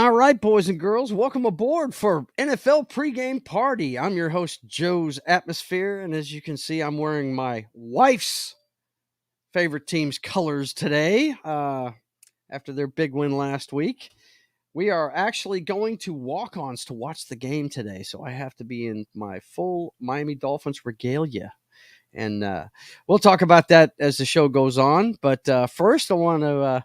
All right, boys and girls, welcome aboard for NFL Pregame Party. I'm your host, Joe's Atmosphere, and as you can see, I'm wearing my wife's favorite team's colors today after their big win last week. We are actually going to walk-ons to watch the game today, so I have to be in my full Miami Dolphins regalia. And we'll talk about that as the show goes on, but first I want to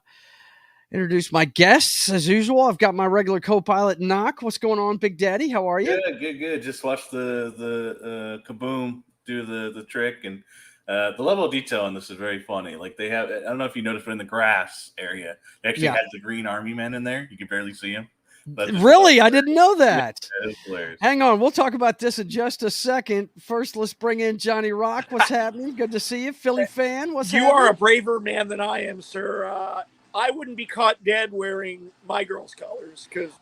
introduce my guests as usual. I've got my regular co-pilot, Knock. What's going on, Big Daddy? How are you? Good. Just watched the Kaboom do the trick, and the level of detail on this is very funny. Like they have, I don't know if you noticed, but in the grass area, they actually had the green army men in there. You can barely see them. Really? I didn't know that. Yeah, hang on. We'll talk about this in just a second. First, let's bring in Johnny Rock. What's happening? Good to see you. Philly fan. What's happening? You are a braver man than I am, sir. I wouldn't be caught dead wearing my girl's colors because,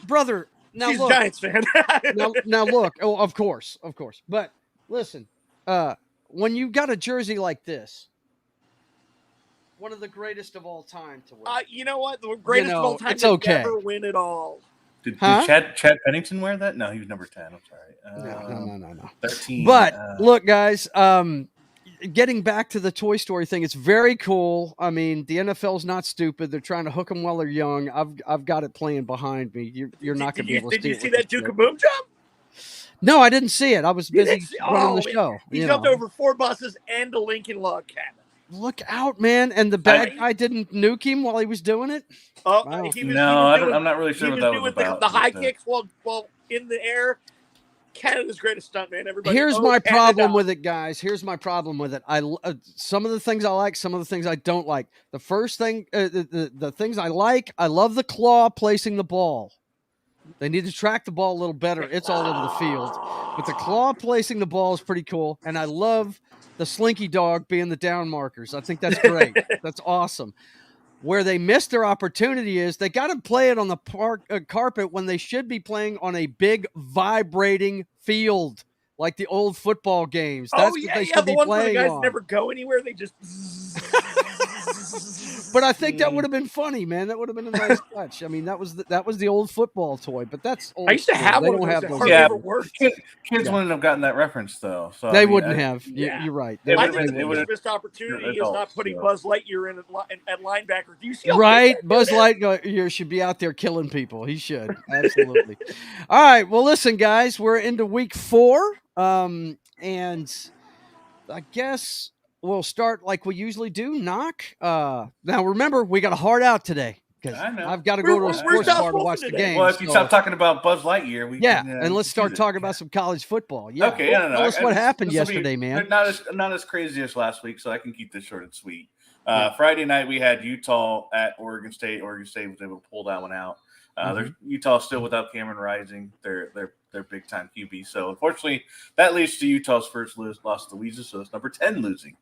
brother, now she's look, a Giants fan. now look. Oh, of course. But listen, when you got a jersey like this, one of the greatest of all time to wear. You know what? The greatest of all time it's okay. Never win it all. Did Chad Pennington wear that? No, he was number 10. I'm sorry. No. 13. But look, guys. Getting back to the Toy Story thing, it's very cool. I mean, the NFL's not stupid. They're trying to hook them while they're young. I've got it playing behind me. You're not going to be able to see it. Did you see that Duke Kaboom jump? No, I didn't see it. I was busy running the show. He jumped over 4 buses and a Lincoln log cabin. Look out, man. And the bad guy didn't nuke him while he was doing it? Oh, wow. I'm not really sure what that was about. The high kicks while in the air. Canada's greatest stuntman. Everybody. Here's my problem with it, guys. Here's my problem with it. Some of the things I like, some of the things I don't like. The first thing, the things I like, I love the claw placing the ball. They need to track the ball a little better. It's all over the field, but the claw placing the ball is pretty cool, and I love the slinky dog being the down markers. I think that's great. That's awesome. Where they missed their opportunity is they got to play it on the carpet when they should be playing on a big vibrating field like the old football games. That's what they should be playing where the guys on. Never go anywhere. They just. But I think that would have been funny, man. That would have been a nice touch. I mean, that was the old football toy, but that's old. I used to have one. Don't have those. Yeah, kids wouldn't have gotten that reference though. So they wouldn't have. Yeah. You're right. I think the missed opportunity is not putting Buzz Lightyear in at linebacker. Do you see? Right, Buzz Lightyear should be out there killing people. He should absolutely. All right. Well, listen, guys, we're into week 4, and I guess we'll start like we usually do. Knock. Now, remember, we got a hard out today because I've got to go to a sports bar to watch the game. Well, if you stop talking about Buzz Lightyear, we can, and let's start talking about some college football. Yeah. Okay. Tell us what happened yesterday, man. Not as crazy as last week, so I can keep this short and sweet. Friday night we had Utah at Oregon State. Oregon State was able to pull that one out. Utah still without Cameron Rising. They're big time QB. So unfortunately, that leads to Utah's first loss to Louisville. So it's number 10 losing.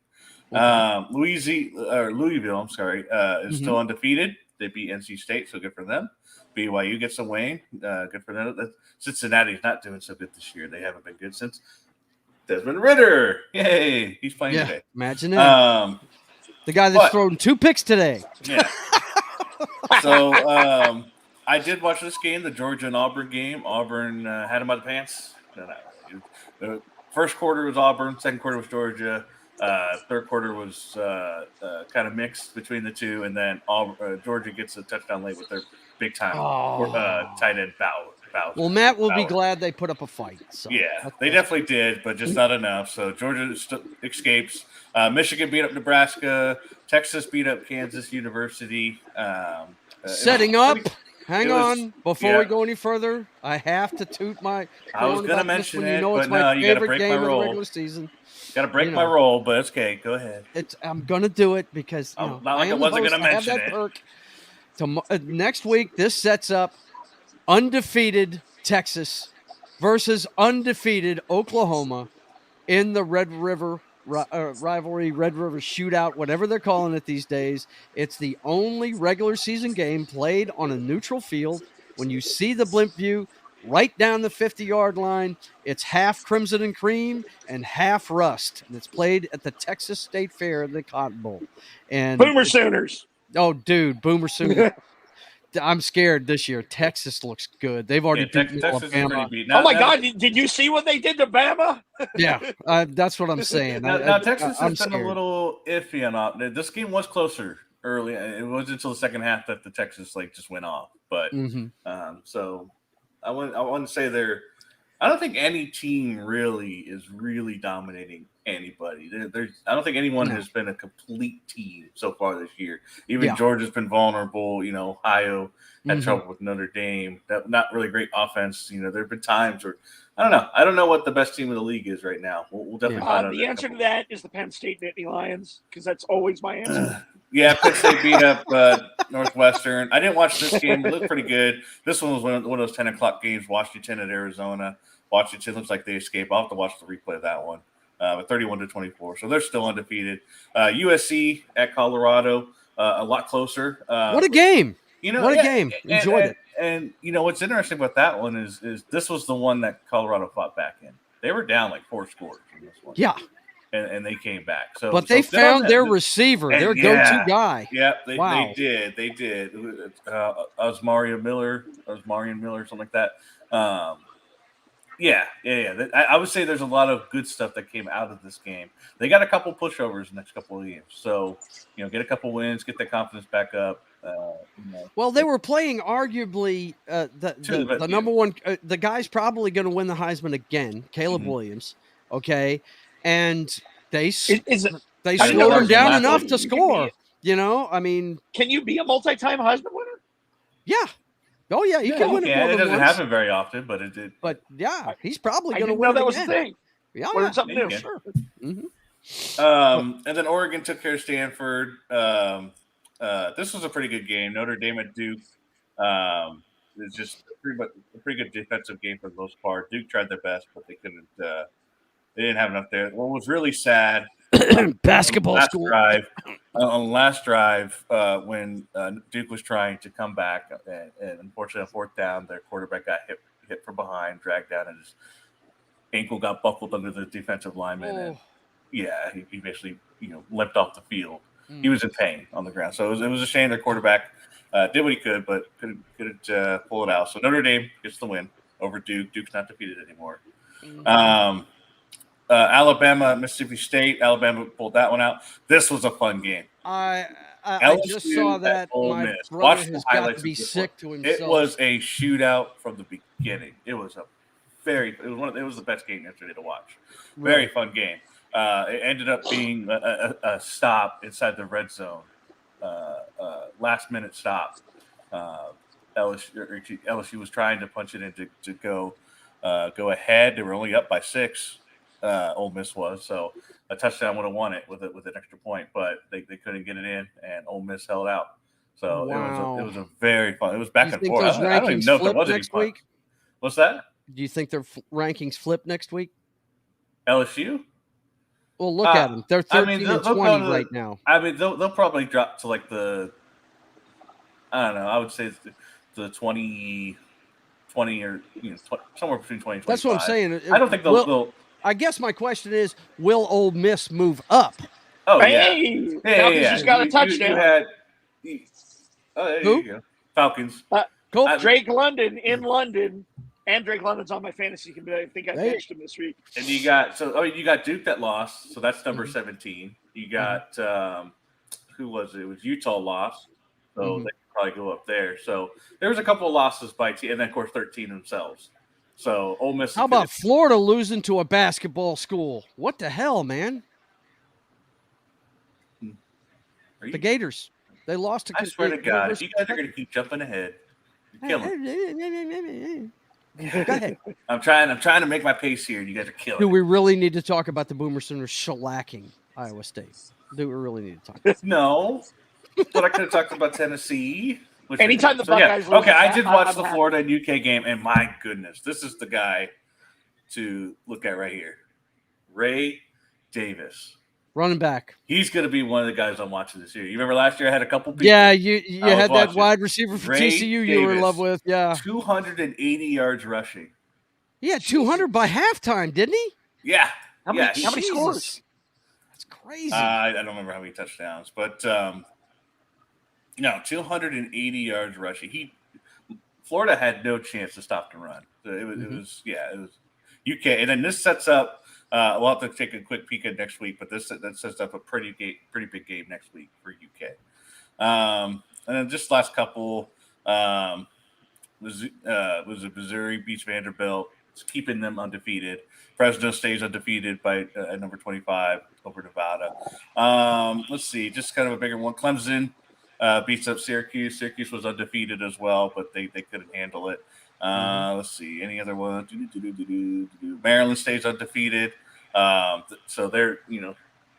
Louisville, I'm sorry, is still undefeated. They beat NC State, so good for them. BYU gets a win. Good for them. Cincinnati's not doing so good this year. They haven't been good since Desmond Ridder. Yay, he's playing today. Imagine it. The guy that's thrown 2 picks today. Yeah. So I did watch this game, the Georgia and Auburn game. Auburn had them by the pants. The first quarter was Auburn. Second quarter was Georgia. Third quarter was kind of mixed between the two, and then Georgia gets a touchdown late with their big time tight end Bowser. Well, Matt will be glad they put up a fight. So. Yeah, they definitely did, but just not enough. So Georgia escapes. Michigan beat up Nebraska. Texas beat up Kansas University. Setting up. Hang on. Before we go any further, I have to toot my. I was going to mention it, it's my favorite game of the regular season. Got to break my roll, but it's okay. Go ahead. I'm going to do it because not like I wasn't going to mention it. Next week, this sets up undefeated Texas versus undefeated Oklahoma in the Red River rivalry, Red River shootout, whatever they're calling it these days. It's the only regular season game played on a neutral field. When you see the blimp view right down the 50-yard line, it's half Crimson and Cream and half Rust. And it's played at the Texas State Fair, the Cotton Bowl. And Boomer Sooners. Oh, dude, Boomer Sooners. I'm scared this year. Texas looks good. They've already beaten Texas is Alabama. pretty beat. Oh my God! Did you see what they did to Bama? Yeah, that's what I'm saying. Now Texas I'm has been scared. a little iffy on this game was closer early. It wasn't until the second half that the Texas just went off. But so I wouldn't say they're. I don't think any team really is really dominating anybody. I don't think anyone has been a complete team so far this year. Even Georgia's been vulnerable. Ohio had trouble with Notre Dame. Not really great offense. There have been times where I don't know. I don't know what the best team in the league is right now. We'll definitely find out. The answer to that is the Penn State Nittany Lions, because that's always my answer. Yeah, Penn State beat up Northwestern. I didn't watch this game. It looked pretty good. This one was one of those 10 o'clock games, Washington at Arizona. Washington looks like they escaped. I'll have to watch the replay of that one. But 31-24. So they're still undefeated. USC at Colorado, a lot closer. What a game. What a game. Enjoyed it. And what's interesting about that one is this was the one that Colorado fought back in. They were down 4 scores in this one. Yeah. And they came back. But they found their receiver, their go-to guy. Yeah, they did. They did. Osmarian Miller, something like that. Yeah. I would say there's a lot of good stuff that came out of this game. They got a couple pushovers the next couple of games. So, get a couple wins, get their confidence back up. Well, they were playing arguably the number one. The guy's probably going to win the Heisman again, Caleb Williams. Okay, and they slowed him down enough to score. I mean, can you be a multi-time Heisman winner? Yeah. Oh yeah, he can win it. It doesn't happen very often, but it did. But yeah, he's probably going to win. That was the thing. Yeah, learn something new. Sure. And then Oregon took care of Stanford. This was a pretty good game. Notre Dame at Duke. It's just a pretty good defensive game for the most part. Duke tried their best, but they couldn't. They didn't have enough there. What was really sad. Basketball school. On the last drive, when Duke was trying to come back, and unfortunately on fourth down, their quarterback got hit from behind, dragged down, and his ankle got buckled under the defensive lineman. And he basically limped off the field. He was in pain on the ground. So it was a shame their quarterback did what he could, but couldn't pull it out. So Notre Dame gets the win over Duke. Duke's not defeated anymore. Alabama, Mississippi State. Alabama pulled that one out. This was a fun game. I just saw that. My brother Watch has the highlights got to be sick to himself. It was a shootout from the beginning. It was it was the best game yesterday to watch. Very fun game. It ended up being a stop inside the red zone. Last minute stop. LSU was trying to punch it in to go ahead. They were only up by 6. Ole Miss was, so a touchdown would have won it with an extra point, but they couldn't get it in, and Ole Miss held out. So it was a very fun. It was back and forth. I don't even know if there was next any week. What's that? Do you think their rankings flip next week? LSU? Well, look at them. They're 13 and 20 right now. I mean, they'll probably drop to the. I don't know. I would say the 20 or somewhere between 20 and 25. That's what I'm saying. I don't think they'll. I guess my question is, will Ole Miss move up? Oh, Falcons just got a touchdown. There you go. Falcons. Cool. Drake London in London, and Drake London's on my fantasy committee. I think I benched him this week. And you got Duke that lost, so that's number 17. You got who was it? It was Utah lost, so they could probably go up there. So there was a couple of losses by team, and then of course 13 themselves. So Ole Miss. How about Florida losing to a basketball school? What the hell, man? The Gators. They lost to. I swear to God, if you guys are going to keep jumping ahead, you're killing. Go ahead. I'm trying to make my pace here, and you guys are killing. Do we really need to talk about the Boomer Sooners shellacking Iowa State? Do we really need to talk about that? No. But I could have talked about Tennessee. Anytime the Buckeyes lose. Okay, I did watch the Florida and UK game, and my goodness, this is the guy to look at right here. Ray Davis. Running back. He's going to be one of the guys I'm watching this year. You remember last year I had a couple people. Yeah, you had that wide receiver for TCU you were in love with. Yeah. 280 yards rushing. He had 200 by halftime, didn't he? Yeah. How many scores? That's crazy. I don't remember how many touchdowns, but No, 280 yards rushing. Florida had no chance to stop the run. So it was UK, and then this sets up. We'll have to take a quick peek at next week, but that sets up a pretty big game next week for UK. And then just last couple was it Missouri beats Vanderbilt. It's keeping them undefeated. Fresno stays undefeated by at number 25 over Nevada. Let's see, just kind of a bigger one. Clemson beats up Syracuse. Syracuse was undefeated as well, but they couldn't handle it. Let's see, any other one? Maryland stays undefeated. So they're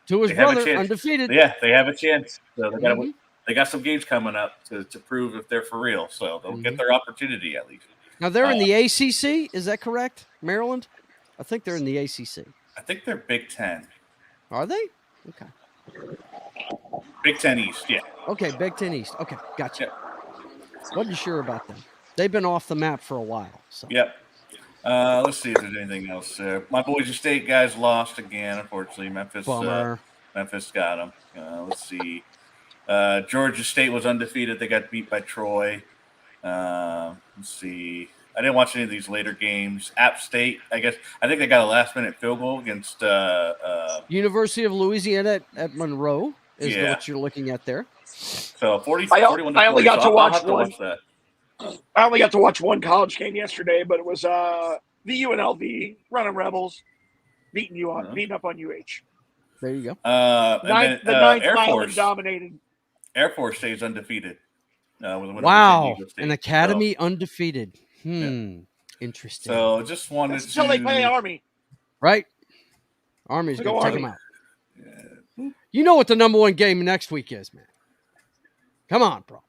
to his brother, undefeated. Yeah, they have a chance. So they got some games coming up to prove if they're for real. So they'll get their opportunity at least. Now they're in the ACC. Is that correct, Maryland? I think they're in the ACC. I think they're Big Ten. Are they? Okay. Big Ten East, yeah. Okay, Big Ten East. Okay, gotcha. Wasn't sure about them. They've been off the map for a while. So. Yep. Let's see if there's anything else there. My Boise State guys lost again, unfortunately. Memphis got them. Let's see. Georgia State was undefeated. They got beat by Troy. Let's see. I didn't watch any of these later games. App State, I think they got a last-minute field goal against University of Louisiana at Monroe is what you're looking at there. So 41 to 40. I only got to watch one. Watch that. I only got to watch one college game yesterday, but it was the UNLV running Rebels beating up on UH. There you go. The ninth Air Force dominated. Air Force stays undefeated. Wow, an academy undefeated. Interesting. So just wanted until they play Army. Right. Army's going to take them out. Yeah. You know what the number one game next week is, man. Come on, bro.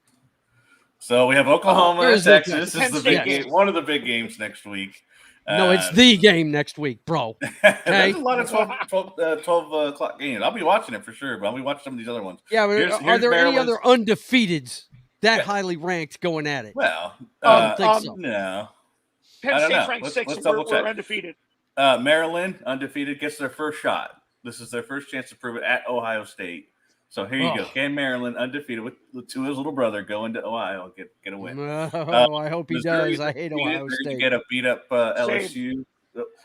So we have Oklahoma and Texas. This is the big game, one of the big games next week. No, it's the game next week, bro. Okay? There's a lot of 12 o'clock games. I'll be watching it for sure, but I'll be watching some of these other ones. Yeah, but are there any other undefeateds that highly ranked going at it? Well, I don't think so. No. Penn State's ranked 6th, and we're undefeated. Maryland, undefeated, gets their first shot. This is their first chance to prove it at Ohio State. So here you go. Can Maryland, undefeated, with Tua's little brother, go into Ohio and get a win? No, I hope he does. I hate Ohio State. Get a beat up LSU.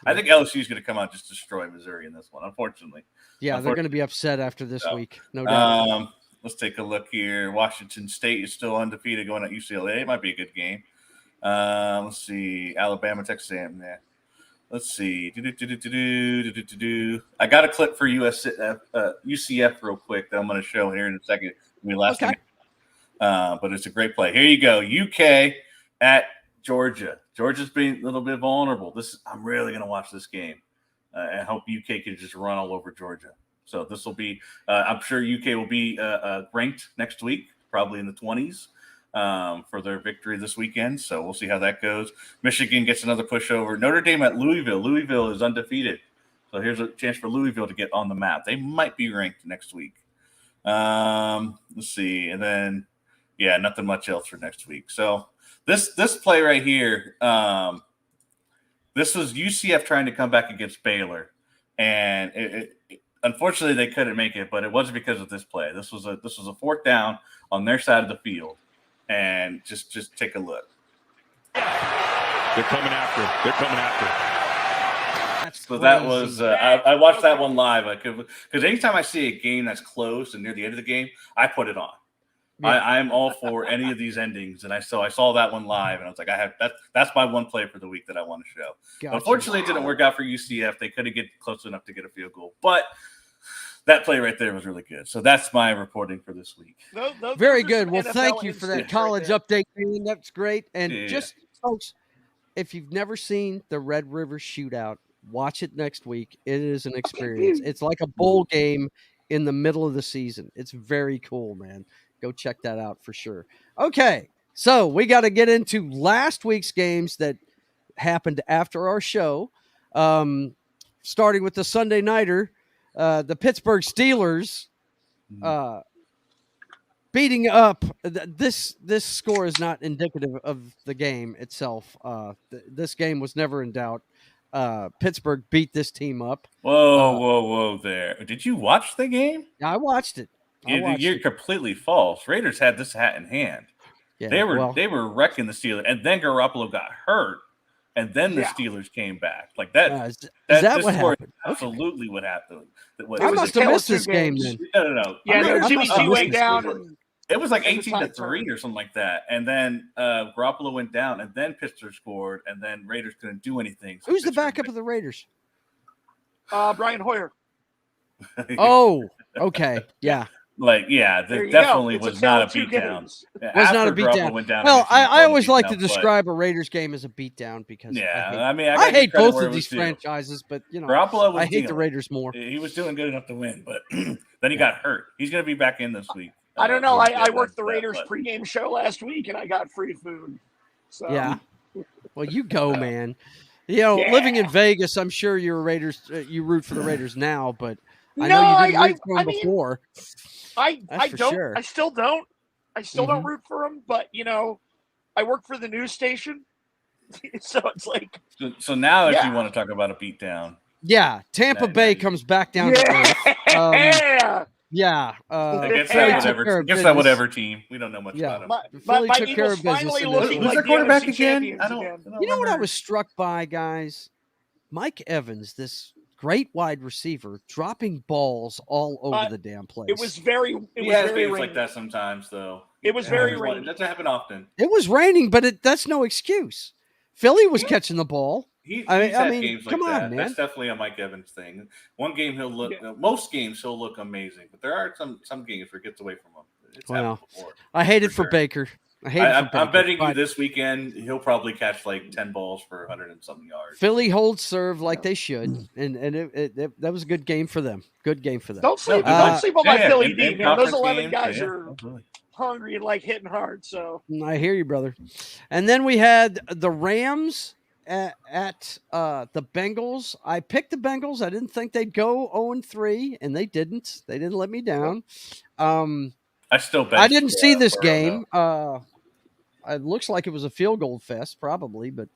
I think LSU is going to come out and just destroy Missouri in this one, unfortunately. Yeah, they're going to be upset after this week, no doubt. Let's take a look here. Washington State is still undefeated going at UCLA. It might be a good game. Let's see. Alabama, Texas A&M. Yeah. Let's see. I got a clip for UCF real quick that I'm going to show here in a second. But it's a great play. Here you go. UK at Georgia. Georgia's being a little bit vulnerable. I'm really going to watch this game. I hope UK can just run all over Georgia. So this will be. I'm sure UK will be ranked next week, probably in the 20s. For their victory this weekend. So we'll see how that goes. Michigan gets another pushover. Notre Dame at Louisville. Louisville is undefeated. So here's a chance for Louisville to get on the map. They might be ranked next week. Let's see. And then, nothing much else for next week. So this play right here, this was UCF trying to come back against Baylor. And unfortunately, they couldn't make it, but it wasn't because of this play. This was a fourth down on their side of the field. And just take a look. They're coming after. So that was I watched that one live. Because anytime I see a game that's close and near the end of the game, I put it on. Yeah. I'm all for any of these endings, and I saw that one live, and I was like, that's my one play for the week that I want to show. Gotcha. Unfortunately, it didn't work out for UCF. They couldn't get close enough to get a field goal, but. That play right there was really good. So that's my reporting for this week. Very good. Well, thank you for that college update, man. That's great. And just, folks, if you've never seen the Red River Shootout, watch it next week. It is an experience. It's like a bowl game in the middle of the season. It's very cool, man. Go check that out for sure. Okay, so we got to get into last week's games that happened after our show, starting with the Sunday Nighter. The Pittsburgh Steelers beating up. This score is not indicative of the game itself. This game was never in doubt. Pittsburgh beat this team up. Whoa there. Did you watch the game? I watched it. You're completely false. Raiders had this hat in hand. Yeah, they were wrecking the Steelers, and then Garoppolo got hurt, and then the Steelers came back. Like that. Is that what happened? Absolutely, what happened. I must have missed this game then. No. Yeah, Jimmy G went down. It was like 18-3 or something like that, and then Garoppolo went down, and then Pittsburgh scored, and then Raiders couldn't do anything. So who's the backup of the Raiders? Brian Hoyer. Oh, okay, yeah. Definitely was not a beatdown. Was not a beatdown. Well, I always like to describe a Raiders game as a beatdown because I hate both of these franchises, but Garoppolo I hate the Raiders more. He was doing good enough to win, but then he got hurt. He's going to be back in this week. I don't know. I worked the Raiders pregame show last week, and I got free food. So. Yeah. Well, you go, man. Living in Vegas, I'm sure you're a Raiders. You root for the Raiders now, but I know you didn't root for them before. I don't. Sure. I still don't. I still don't root for them, but I work for the news station, so it's like. So now, if you want to talk about a beatdown, Tampa Bay comes back down to earth. Yeah. Against that whatever team. We don't know much about them. Philly my took Eagles care of business. finally looking Who's like their quarterback the again? I don't You know what I was struck by, guys? Mike Evans, this great wide receiver, dropping balls all over the damn place. It was very games like that sometimes, though. It was very rainy. It doesn't happen often. It was raining, but that's no excuse. Philly was catching the ball. I mean, come on, man. That's definitely a Mike Evans thing. One game he'll look. Most games he'll look amazing, but there are some games where it gets away from him. It's happened before. I hate it for Baker. I'm betting you this weekend he'll probably catch like 10 balls for 100 and something yards. Philly holds serve like they should, and that was a good game for them. Good game for them. Don't sleep on my Philly D, man. Those 11 guys are hungry and like hitting hard. So I hear you, brother. And then we had the Rams at the Bengals. I picked the Bengals. I didn't think they'd go 0-3, and they didn't. They didn't let me down. I didn't see this game. It looks like it was a field goal fest, probably, but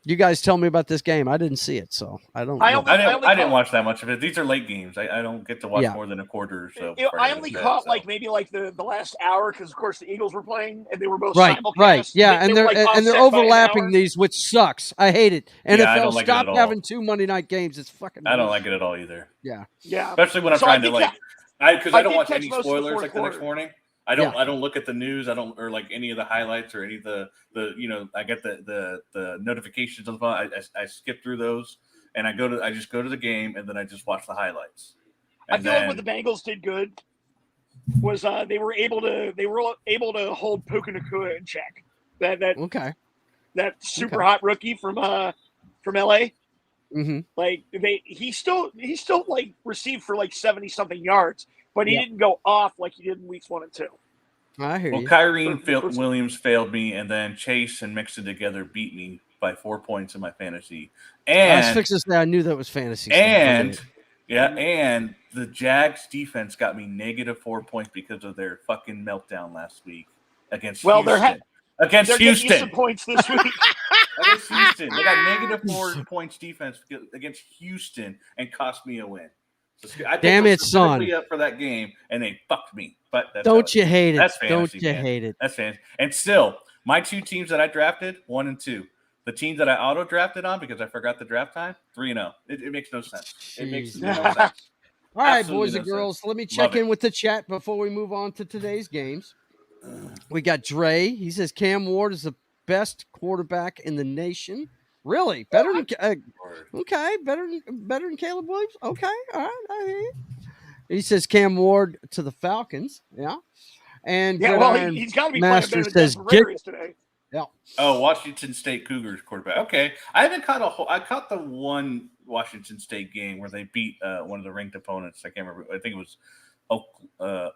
you guys tell me about this game. I didn't see it, so I don't. I didn't watch that much of it. These are late games. I don't get to watch more than a quarter or so. I only caught maybe the last hour because of course the Eagles were playing and they were both right. Yeah, and they're overlapping these, which sucks. I hate it. NFL stop having 2 Monday night games. It's fucking. I don't like it at all either. Yeah. Especially when I'm trying to because I don't watch any spoilers the next morning. I don't look at the news. I don't or any of the highlights or any of the I get the notifications on the phone. I skip through those and I just go to the game and then I just watch the highlights. I feel like what the Bengals did good was they were able to hold Puka Nacua in check. That super hot rookie from LA. Mm-hmm. He still received for 70 something yards, but he didn't go off like he did in weeks 1 and 2. I hear you. Kyrene Williams failed me, and then Chase and Mixon together beat me by 4 points in my fantasy. And let's fix this now. I knew that was fantasy. And the Jags defense got me -4 points because of their fucking meltdown last week against Houston. Against Houston. Getting some points this week. Against Houston. They got -4 points defense against Houston and cost me a win. So damn it, son. Up for that game, and they fucked me. But that's don't you hate it? That's fantasy, don't you hate it? That's fantasy. And still, my 2 teams that I drafted, 1 and 2. The teams that I auto drafted on because I forgot the draft time, 3-0. It makes no sense. It makes no sense. All right, boys and girls. Let me check in with the chat before we move on to today's games. We got Dre. He says Cam Ward is the best quarterback in the nation. Really? Better than better than Caleb Williams? Okay, all right, I hear you. He says Cam Ward to the Falcons. Yeah. And he's got to be Master playing says today. Yeah. Oh, Washington State Cougars quarterback. Okay. I haven't caught I caught the one Washington State game where they beat one of the ranked opponents. I can't remember. I think it was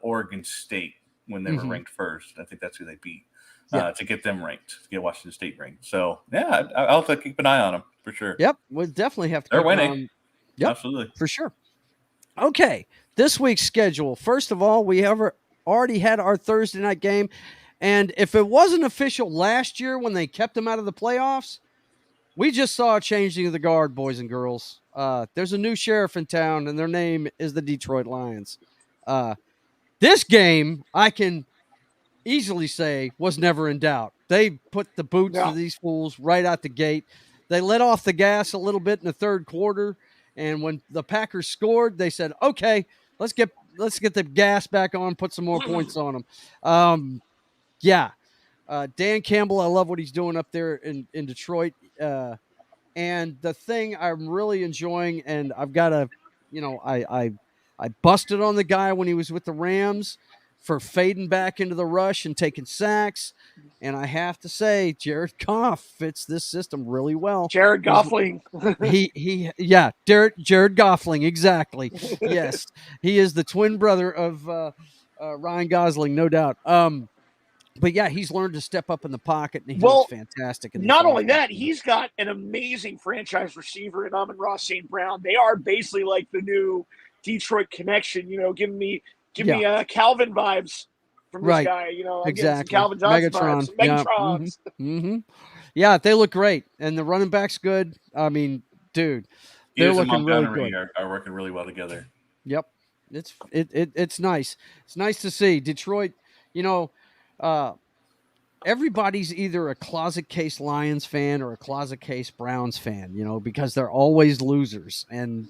Oregon State when they were ranked first. I think that's who they beat to get them ranked, to get Washington State ranked. So, yeah, I'll have to keep an eye on them for sure. Yep. We'll definitely have to. They're winning. Yep. Absolutely. For sure. Okay. This week's schedule. First of all, we already had our Thursday night game. And if it wasn't official last year when they kept them out of the playoffs, we just saw a changing of the guard, boys and girls. There's a new sheriff in town, and their name is the Detroit Lions. This game, I can easily say, was never in doubt. They put the boots to these fools right out the gate. They let off the gas a little bit in the third quarter, and when the Packers scored, they said, "Okay, let's get the gas back on, put some more points on them." Dan Campbell, I love what he's doing up there in Detroit. And the thing I'm really enjoying, and I've got to, I busted on the guy when he was with the Rams for fading back into the rush and taking sacks. And I have to say, Jared Goff fits this system really well. Jared Goffling. Jared Goffling, exactly. Yes, he is the twin brother of Ryan Gosling, no doubt. But yeah, he's learned to step up in the pocket, and he looks fantastic. Not only that, he's got an amazing franchise receiver in Amon-Ra St. Brown. They are basically like the new Detroit connection. Give me Calvin vibes from this guy. Exactly. Calvin Johnson Megatron. vibes. Megatrons. Yeah. Mm-hmm. Yeah, they look great, and the running back's good. I mean, dude, they're looking really good. Are working really well together. Yep, it's nice. It's nice to see Detroit. Everybody's either a closet case Lions fan or a closet case Browns fan, because they're always losers. And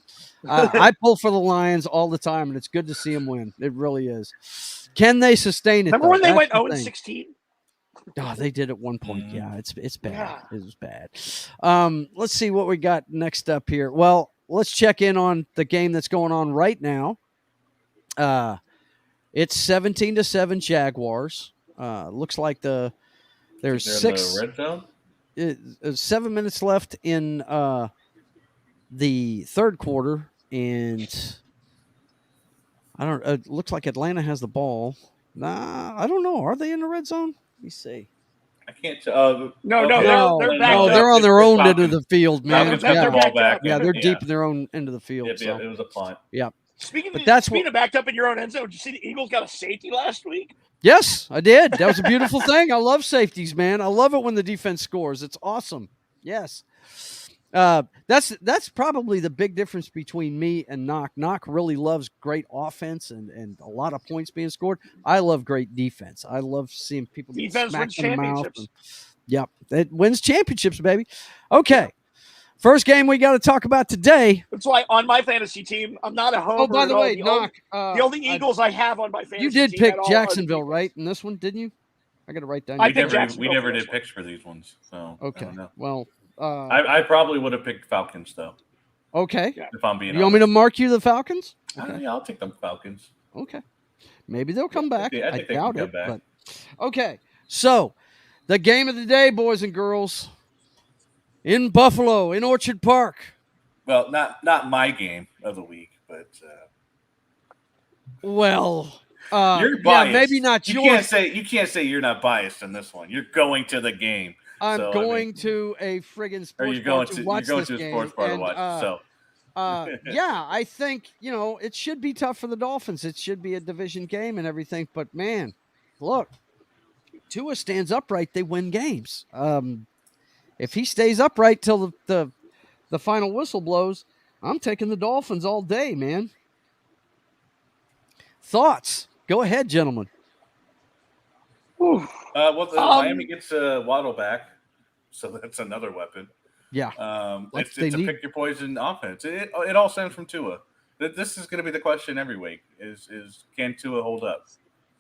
I pull for the Lions all the time, and it's good to see them win. It really is. Can they sustain it? Remember when they went 0-16? Oh, they did at one point. Yeah, it's bad. Yeah. It was bad. Let's see what we got next up here. Well, let's check in on the game that's going on right now. It's 17-7 Jaguars. Looks like there's the red zone. 7 minutes left in the third quarter, and I don't. It looks like Atlanta has the ball. I don't know. Are they in the red zone? Let me see. I can't tell. No, they're on their own end of the field, man. They're deep in their own end of the field. Yeah, it was a punt. Yeah. Speaking of backed up in your own end zone, did you see the Eagles got a safety last week? Yes, I did. That was a beautiful thing. I love safeties, man. I love it when the defense scores. It's awesome. Yes. That's probably the big difference between me and Knock. Knock really loves great offense and a lot of points being scored. I love great defense. I love seeing people get smacked in the mouth. Yep. It wins championships, baby. Okay. First game we got to talk about today. That's why on my fantasy team, I'm not a homer. Oh, by the way, Knock. The only Eagles I have on my fantasy team. You did pick Jacksonville, right? In this one, didn't you? I got to write down. We never did picks for these ones. So okay. Well, I probably would have picked Falcons though. Okay. If I'm being honest. You want me to mark you the Falcons? Okay. Yeah, I'll take them Falcons. Okay. Maybe they'll come back. I doubt it. But okay. So, the game of the day, boys and girls. In Buffalo, in Orchard Park. Well, not my game of the week, but you're biased. Yeah, maybe not yours. You can't say you're not biased in this one. You're going to the game. I'm going to a friggin' sports bar to watch this game. You're going to a sports bar to watch. Yeah, I think it should be tough for the Dolphins. It should be a division game and everything. But man, look, Tua stands upright, they win games. If he stays upright till the final whistle blows, I'm taking the Dolphins all day, man. Thoughts? Go ahead, gentlemen. Miami gets Waddle back, so that's another weapon. Yeah. It's a pick your poison offense. It all stems from Tua. This is going to be the question every week: is can Tua hold up?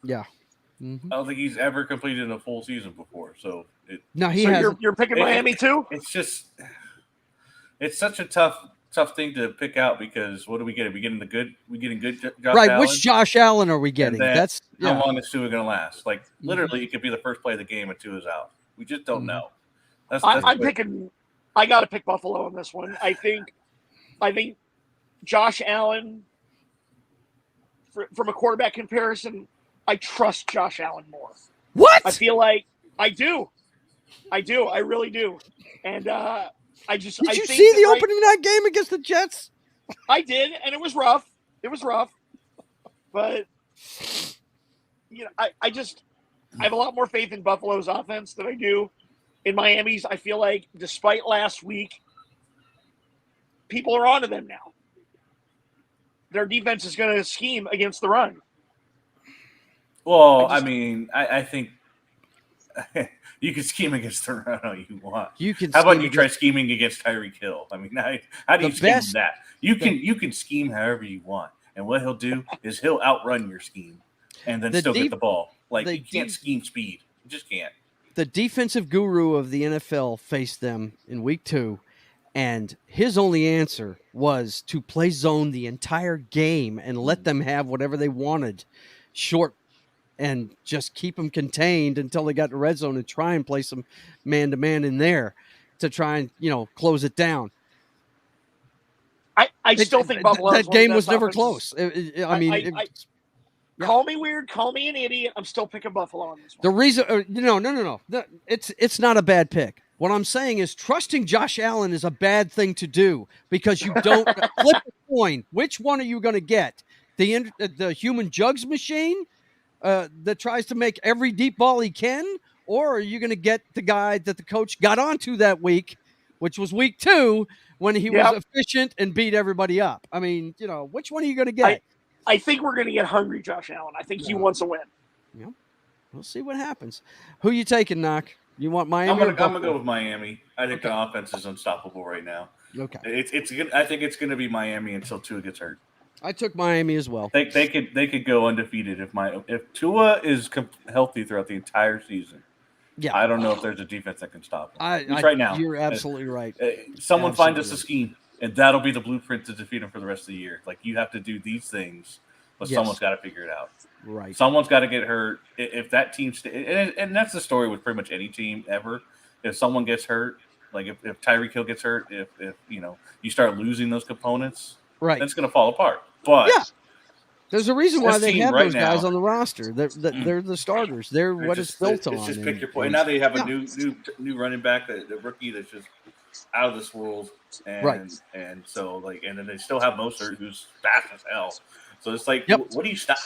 Yeah. Mm-hmm. I don't think he's ever completed a full season before. So you're picking Miami too? It's just it's such a tough thing to pick out because what do we get? Are we getting good Josh right? Allen? Which Josh Allen are we getting? How long is Tua going to last? Like literally, it could be the first play of the game and Tua's out. We just don't know. I'm picking. I got to pick Buffalo on this one. I think Josh Allen. From a quarterback comparison, I trust Josh Allen more. What? I feel like I do. I really do. And Did you see the opening night game against the Jets? I did, and it was rough. But I have a lot more faith in Buffalo's offense than I do in Miami's. I feel like despite last week, people are onto them now. Their defense is going to scheme against the run. Well, I mean, I think you can scheme against the run all you want. You can. How about you try scheming against Tyreek Hill? I mean, how do you scheme that? You can scheme however you want, and what he'll do is he'll outrun your scheme, and then still get the ball. Like you can't scheme speed. You just can't. The defensive guru of the NFL faced them in week 2, and his only answer was to play zone the entire game and let them have whatever they wanted, short, and just keep them contained until they got to red zone and try and play some man-to-man in there to try and, close it down. I still think Buffalo. That game was never close. Call me weird, call me an idiot. I'm still picking Buffalo on this one. The reason, no. It's not a bad pick. What I'm saying is trusting Josh Allen is a bad thing to do because you don't flip a coin. Which one are you going to get? The human jugs machine that tries to make every deep ball he can, or are you going to get the guy that the coach got onto that week, which was week 2, when he was efficient and beat everybody up? I mean, which one are you going to get? I think we're going to get hungry Josh Allen. I think he wants a win. Yeah, we'll see what happens. Who you taking, Knock? You want Miami? I'm gonna go with Miami. I think the offense is unstoppable right now. Okay, I think it's gonna be Miami until Tua gets hurt. I took Miami as well. They could go undefeated if Tua is healthy throughout the entire season. Yeah, I don't know if there's a defense that can stop him. Right now, you're absolutely right. Someone find us a scheme. And that'll be the blueprint to defeat them for the rest of the year. Like, you have to do these things, but someone's got to figure it out. Right. Someone's got to get hurt. If that team and that's the story with pretty much any team ever. If someone gets hurt, like if Tyreek Hill gets hurt, if you start losing those components, right, then it's going to fall apart. But there's a reason why they have those guys on the roster. They're the starters. They're what it's built on. It's just pick your point. Now they have a new running back, the rookie that's just out of this world. And so and then they still have Mostert, who's fast as hell. So it's like, what do you stop?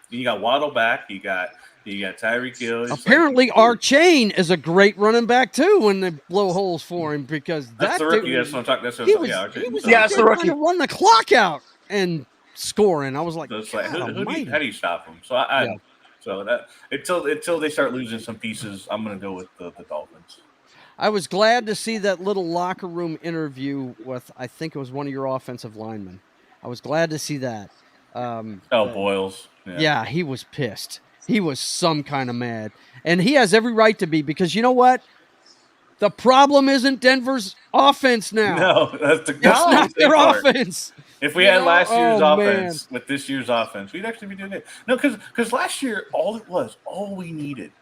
You got Waddle back. You got Tyreek Hill. Apparently, our chain is a great running back too when they blow holes for him because that's the rookie. That's what I'm talking. He was the rookie to run the clock out and scoring. I was like, so it's like how do you stop him? So so that until they start losing some pieces, I'm going to go with the Dolphins. I was glad to see that little locker room interview with, I think it was one of your offensive linemen. I was glad to see that. Boyles. Yeah, he was pissed. He was some kind of mad. And he has every right to be because you know what? The problem isn't Denver's offense now. No, that's not their offense. If we had last year's offense with this year's offense, we'd actually be doing it. No, because last year, all we needed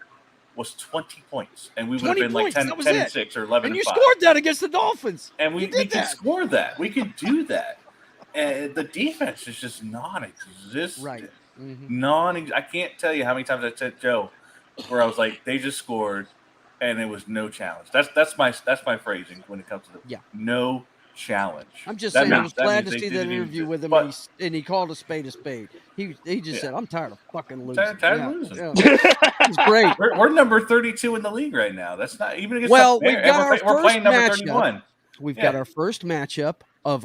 was 20 points, and we would have been like 10-6 or 11-5. And you scored that against the Dolphins. And we could score that. We could do that. And the defense is just non-existent. Right. Mm-hmm. I can't tell you how many times I said Joe, where I was like, they just scored, and it was no challenge. That's my phrasing when it comes to no challenge. I'm just saying, I was glad to see that interview with him, and he called a spade a spade. He just said, "I'm tired of fucking losing." Tired of losing. Yeah. It's great. We're number 32 in the league right now. That's not even against. We've got our we're playing first number 31. We've got our first matchup of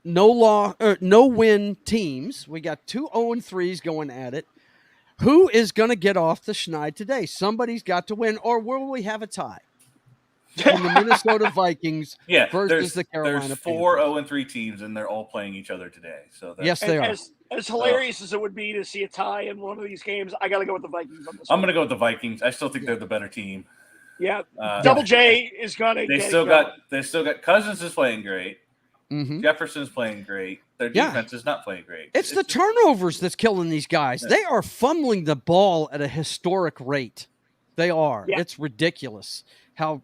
no win teams. We got 2 0-3s going at it. Who is going to get off the schneid today? Somebody's got to win, or will we have a tie? In the Minnesota Vikings versus the Carolina There's 4 0-3 teams, and they're all playing each other today. So yes, they are. As hilarious as it would be to see a tie in one of these games, I got to go with the Vikings on this one. I'm going to go with the Vikings. I still think they're the better team. Yeah, Double J is going to. They still got Cousins is playing great. Mm-hmm. Jefferson's playing great. Their defense is not playing great. It's the turnovers that's killing these guys. Yeah. They are fumbling the ball at a historic rate. They are. Yeah. It's ridiculous. And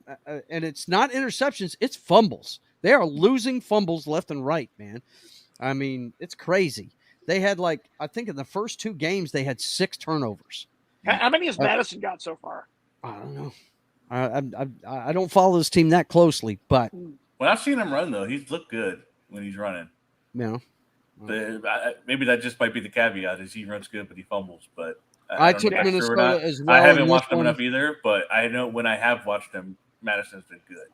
it's not interceptions, it's fumbles. They are losing fumbles left and right, man. I mean, it's crazy. They had I think in the first 2 games, they had 6 turnovers. How many has Madison got so far? I don't know. I don't follow this team that closely, but when I've seen him run, though, he's looked good when he's running. Yeah. Maybe that just might be the caveat is he runs good, but he fumbles. But I took Minnesota as well. I haven't watched him enough either, but I know when I have watched him, Madison's been good.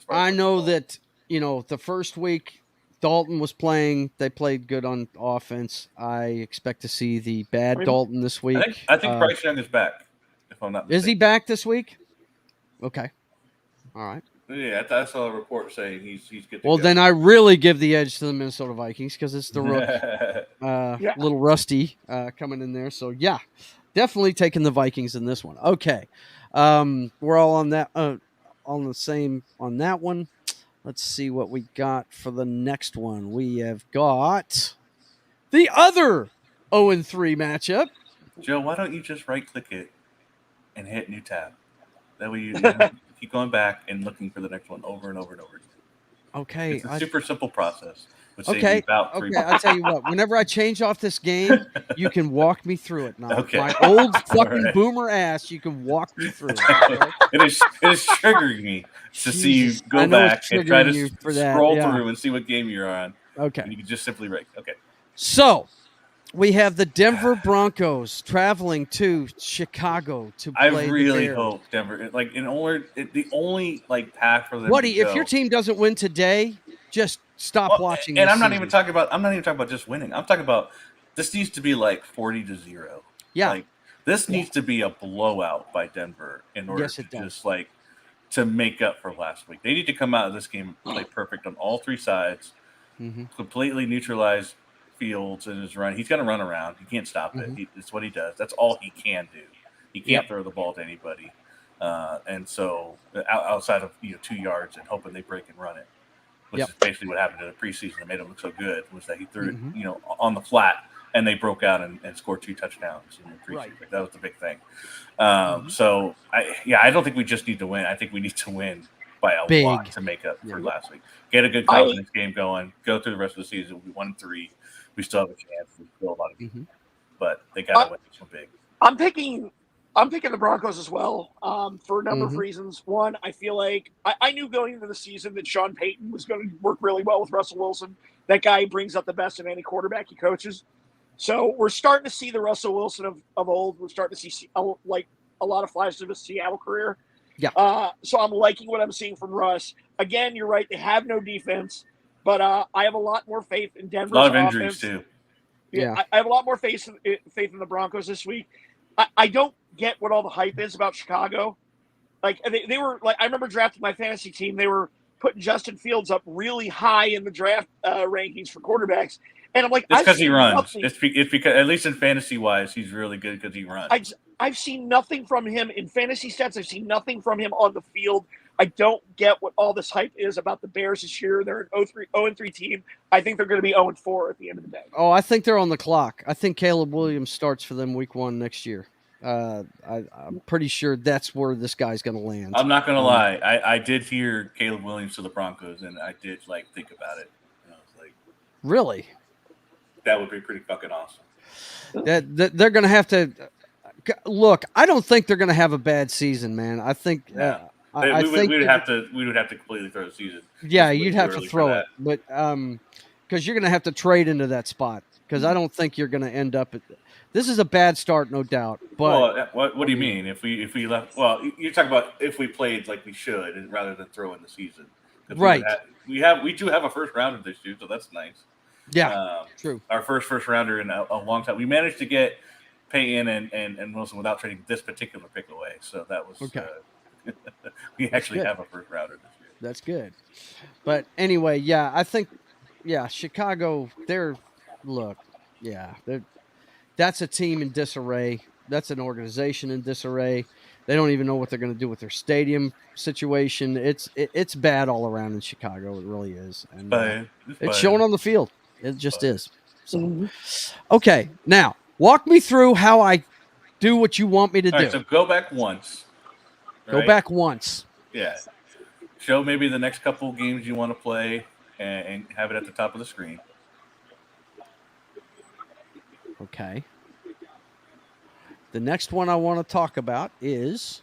I know that, the first week Dalton was playing. They played good on offense. I expect to see the bad Dalton this week. I think Bryce Young is back, if I'm not mistaken. Is he back this week? Okay. All right. Yeah, I saw a report saying he's good to well, go. Then I really give the edge to the Minnesota Vikings because it's the rook, little rusty coming in there. So, yeah, definitely taking the Vikings in this one. Okay. We're all on that on the same on that one. Let's see what we got for the next one. We have got the other 0-3 matchup. Joe, why don't you just right-click it and hit new tab? That way you keep going back and looking for the next one over and over and over again. Okay. It's a super simple process. Okay. I tell you what, whenever I change off this game, you can walk me through it now. Okay. My old fucking boomer ass, you can walk me through it. Okay? It is triggering me to see you go back and try to scroll through and see what game you're on. Okay. And you can just simply rate. Okay. So we have the Denver Broncos traveling to Chicago to play. I really hope Denver, like the only like path for them. Woody, if your team doesn't win today, just stop watching. And I'm not even talking about just winning. I'm talking about this needs to be like 40-0. Yeah. Like this needs to be a blowout by Denver in order to just like to make up for last week. They need to come out of this game and play perfect on all three sides, completely neutralize Fields in his run. He's going to run around. He can't stop it. It's what he does. That's all he can do. He can't throw the ball to anybody. And so outside of 2 yards and hoping they break and run it, which is basically what happened in the preseason that made him look so good, was that he threw it on the flat and they broke out and scored 2 touchdowns in the preseason. Right. That was the big thing. So I don't think we just need to win. I think we need to win by a lot to make up for last week. Get a good confidence game going. Go through the rest of the season. We 1-3. We still have a chance. We still a lot of games, but they got to win this one big. I'm picking the Broncos as well for a number of reasons. One, I feel like I knew going into the season that Sean Payton was going to work really well with Russell Wilson. That guy brings out the best in any quarterback he coaches. So we're starting to see the Russell Wilson of old. We're starting to see like a lot of flashes of his Seattle career. Yeah. So I'm liking what I'm seeing from Russ. Again, you're right. They have no defense. But I have a lot more faith in Denver's offense. A lot of injuries, too. Yeah. I have a lot more faith in the Broncos this week. I don't get what all the hype is about Chicago. Like, they were – like, I remember drafting my fantasy team. They were putting Justin Fields up really high in the draft rankings for quarterbacks. And I'm like – it's because he runs. It's because, at least in fantasy-wise, he's really good because he runs. I've seen nothing from him in fantasy stats. I've seen nothing from him on the field. I don't get what all this hype is about the Bears this year. They're an 0-3 team. I think they're going to be 0-4 at the end of the day. Oh, I think they're on the clock. I think Caleb Williams starts for them week 1 next year. I'm pretty sure that's where this guy's going to land. I'm not going to lie. I did hear Caleb Williams to the Broncos, and I did think about it. And I was like, really? That would be pretty fucking awesome. That they're going to have to look. I don't think they're going to have a bad season, man. I think. We would have to completely throw the season. Yeah, you'd have to throw it, but because you're going to have to trade into that spot. Because I don't think you're going to end up at. This is a bad start, no doubt. But what do you mean if we left? Well, you're talking about if we played like we should, rather than throw in the season. Right. We do have a first rounder this year, so that's nice. Yeah, true. Our first rounder in a long time. We managed to get Payton and Wilson without trading this particular pick away, so that was okay. We actually have a first rounder this year. That's good. But anyway, I think, Chicago, that's a team in disarray. That's an organization in disarray. They don't even know what they're going to do with their stadium situation. It's bad all around in Chicago. It really is. And it's showing on the field. It just is. So, okay, now walk me through how I do what you want me to do. All right, so go back once. Go back once. Yeah. Show maybe the next couple games you want to play and have it at the top of the screen. Okay. The next one I want to talk about is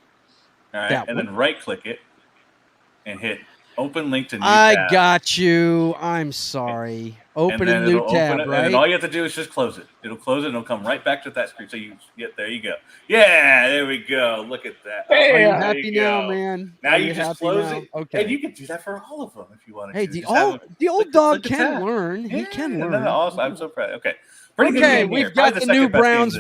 then right-click it and hit Open link to new I tab. got you. I'm sorry. Open a new tab, right? And then all you have to do is just close it. It'll close it and it'll come right back to that screen. So there you go. Yeah, there we go. Look at that. Hey, Are you there happy now, man? Now you just close it. Okay. And you can do that for all of them if you wanted Hey, to. the old dog can learn. Yeah, He can learn. Awesome. I'm so proud. Okay. Okay, we've got the new Browns.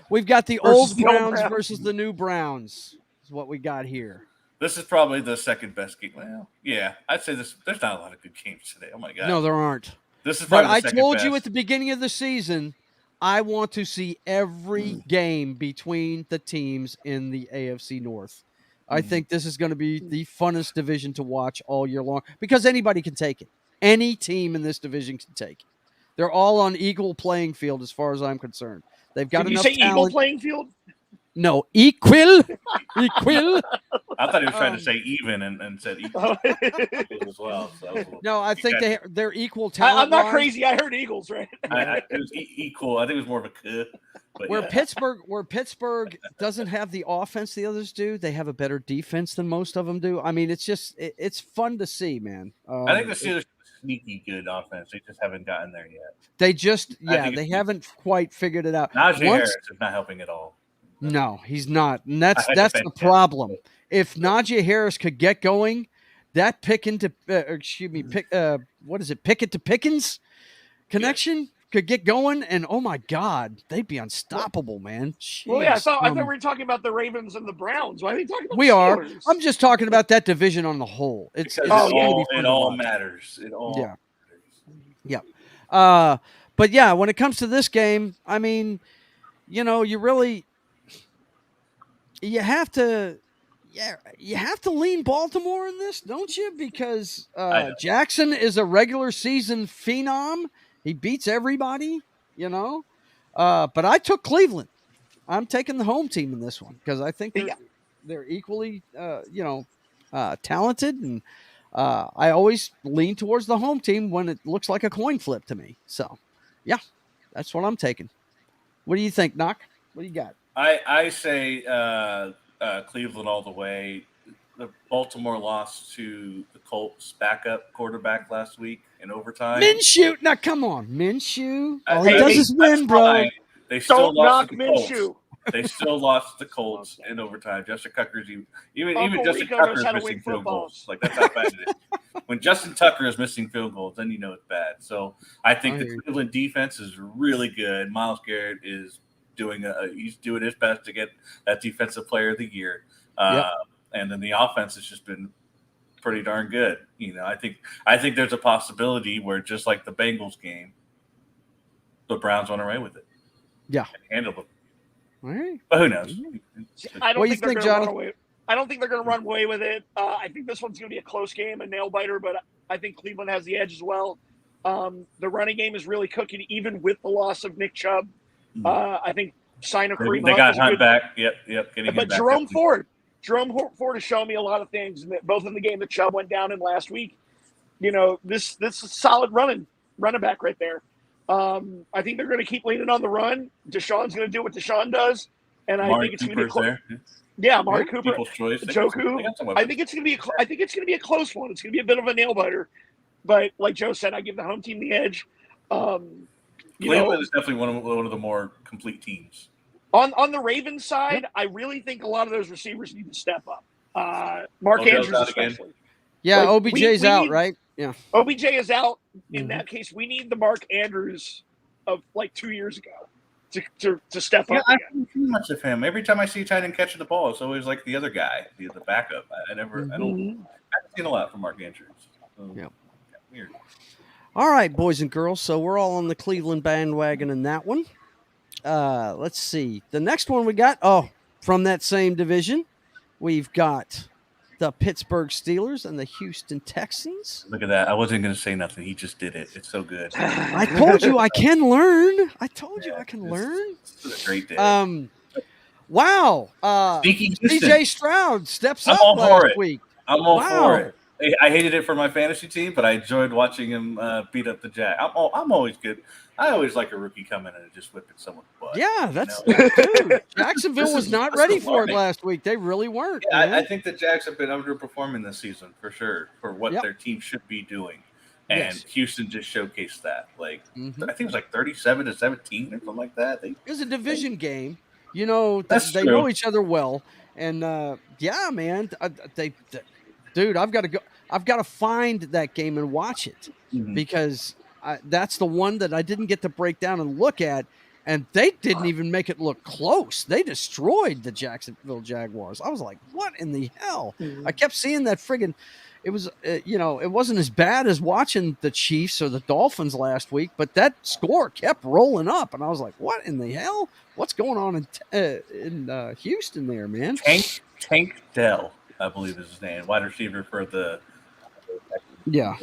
We've got the old Browns versus the new Browns. Is what we got here. This is probably the second best game. Well, yeah, I'd say this. There's not a lot of good games today. Oh my god. No, there aren't. This is probably. But I told you at the beginning of the season, I want to see every game between the teams in the AFC North. I think this is going to be the funnest division to watch all year long because anybody can take it. Any team in this division can take it. They're all on equal playing field as far as I'm concerned. They've got enough talent. Did you say equal playing field? No, equal. I thought he was trying to say even and said equal as well. So no, I think they're equal talent. I'm not crazy. I heard Eagles, right? It was equal. I think it was more of a could. Where Pittsburgh doesn't have the offense the others do, they have a better defense than most of them do. I mean, it's fun to see, man. I think the Steelers have a sneaky good offense. They just haven't gotten there yet. They haven't quite figured it out. Najee Harris is not helping at all. No, he's not. And that's the problem. If Najee Harris could get going, that Pickett to Pickens connection could get going, and oh my God, they'd be unstoppable, man. Jeez. Well, yeah, I thought we were talking about the Ravens and the Browns. Why are we talking about we the are. Steelers? I'm just talking about that division on the whole. It all matters. It all matters. Yeah. But yeah, when it comes to this game, I mean, you have to lean Baltimore in this, don't you? Because Jackson is a regular season phenom. He beats everybody, But I took Cleveland. I'm taking the home team in this one because I think they're equally, talented, and I always lean towards the home team when it looks like a coin flip to me. So, yeah, that's what I'm taking. What do you think, Knock? What do you got? I say Cleveland all the way. The Baltimore lost to the Colts backup quarterback last week in overtime. Minshew. Now, come on. Minshew. All he does is win, bro. They still lost to the Colts. They still lost to the Colts in overtime. Justin Tucker's even Justin Tucker is missing field goals. Like, that's how bad it is. When Justin Tucker is missing field goals, then you know it's bad. So I think the Cleveland defense is really good. Myles Garrett is doing his best to get that defensive player of the year. And then the offense has just been pretty darn good. I think there's a possibility where, just like the Bengals game, the Browns run away with it. Yeah. And handle them. All right. But who knows? I don't think they're going to run away. I don't think they're going to run away with it. I think this one's going to be a close game, a nail biter, but I think Cleveland has the edge as well. The running game is really cooking, even with the loss of Nick Chubb. I think sign of Kareem Hunt. They got Hunt back. Yep. But Jerome Ford has shown me a lot of things, both in the game that Chubb went down in last week. This is a solid running back right there. I think they're going to keep leaning on the run. Deshaun's going to do what Deshaun does, and I think it's going to be close. Yeah, Amari Cooper, Joku. I think it's going to be a close one. It's going to be a bit of a nail biter, but like Joe said, I give the home team the edge. Cleveland is definitely one of the more complete teams. On the Ravens side, I really think a lot of those receivers need to step up. Mark Andrews especially. Yeah, OBJ's out, right? Yeah. OBJ is out. In that case, we need the Mark Andrews of like 2 years ago to step up. I don't see much of him. Every time I see a tight end catching the ball, it's always like the other guy, the backup. I haven't seen a lot from Mark Andrews. So, weird. All right, boys and girls. So we're all on the Cleveland bandwagon in that one. Let's see. The next one we got, from that same division, we've got the Pittsburgh Steelers and the Houston Texans. Look at that. I wasn't going to say nothing. He just did it. It's so good. I told you I can learn. This is a great day. Wow. CJ Stroud steps up last week. I'm all for it. I hated it for my fantasy team, but I enjoyed watching him beat up the Jack. I'm always good. I always like a rookie coming in and just whipping someone's butt. Yeah, dude. Jacksonville was not ready for it learning. last week. They really weren't. Yeah, I think the Jags have been underperforming this season for sure for what their team should be doing, and Houston just showcased that. Like I think it was like 37-17 or something like that. It was a division game. You know, That's they true. know each other well, and yeah, man, dude, I've got to go. I've got to find that game and watch it because that's the one that I didn't get to break down and look at. And they didn't even make it look close. They destroyed the Jacksonville Jaguars. I was like, what in the hell? I kept seeing that friggin' it was, it wasn't as bad as watching the Chiefs or the Dolphins last week, but that score kept rolling up. And I was like, what in the hell? What's going on in Houston there, man? Tank Dell, I believe is his name, wide receiver for the. Yeah.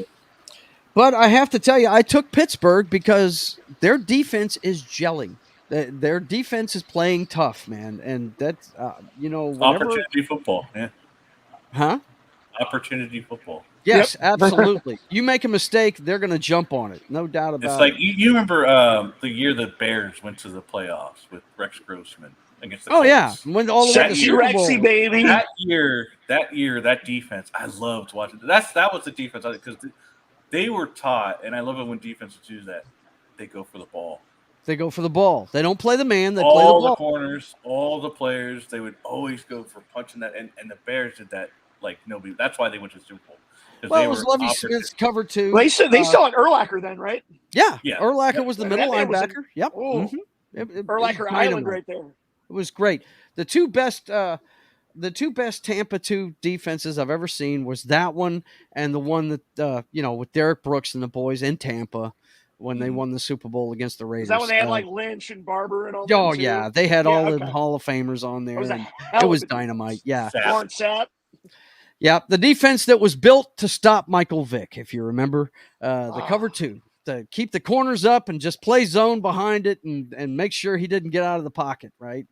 But I have to tell you, I took Pittsburgh because their defense is gelling. Their defense is playing tough, man. And that's, opportunity football. Yeah. Huh? Opportunity football. Yes, absolutely. You make a mistake, they're going to jump on it. No doubt about it. It's like, you remember the year the Bears went to the playoffs with Rex Grossman against the Colts? Yeah. Went all the way to the Super Bowl. Rexy, baby. That year, that defense, I loved watching. That was the defense because they were taught, and I love it when defenses do that. They go for the ball. They go for the ball. They don't play the man. They play the ball. All the corners, all the players, they would always go for punching that. And the Bears did that like nobody. That's why they went to the Super Bowl. Well, it was Lovie Smith's cover two. Well, they still had Urlacher then, right? Yeah. Urlacher was the middle linebacker. Yep. Urlacher Island right there. It was great. The two best Tampa 2 defenses I've ever seen was that one and the one that with Derek Brooks and the boys in Tampa when they won the Super Bowl against the Raiders. Is that when they had like Lynch and Barber and all that? Oh yeah, they had all the Hall of Famers on there. It was dynamite. Yeah. Lawrence Sapp. Yeah, the defense that was built to stop Michael Vick, if you remember, the cover 2, to keep the corners up and just play zone behind it and make sure he didn't get out of the pocket, right?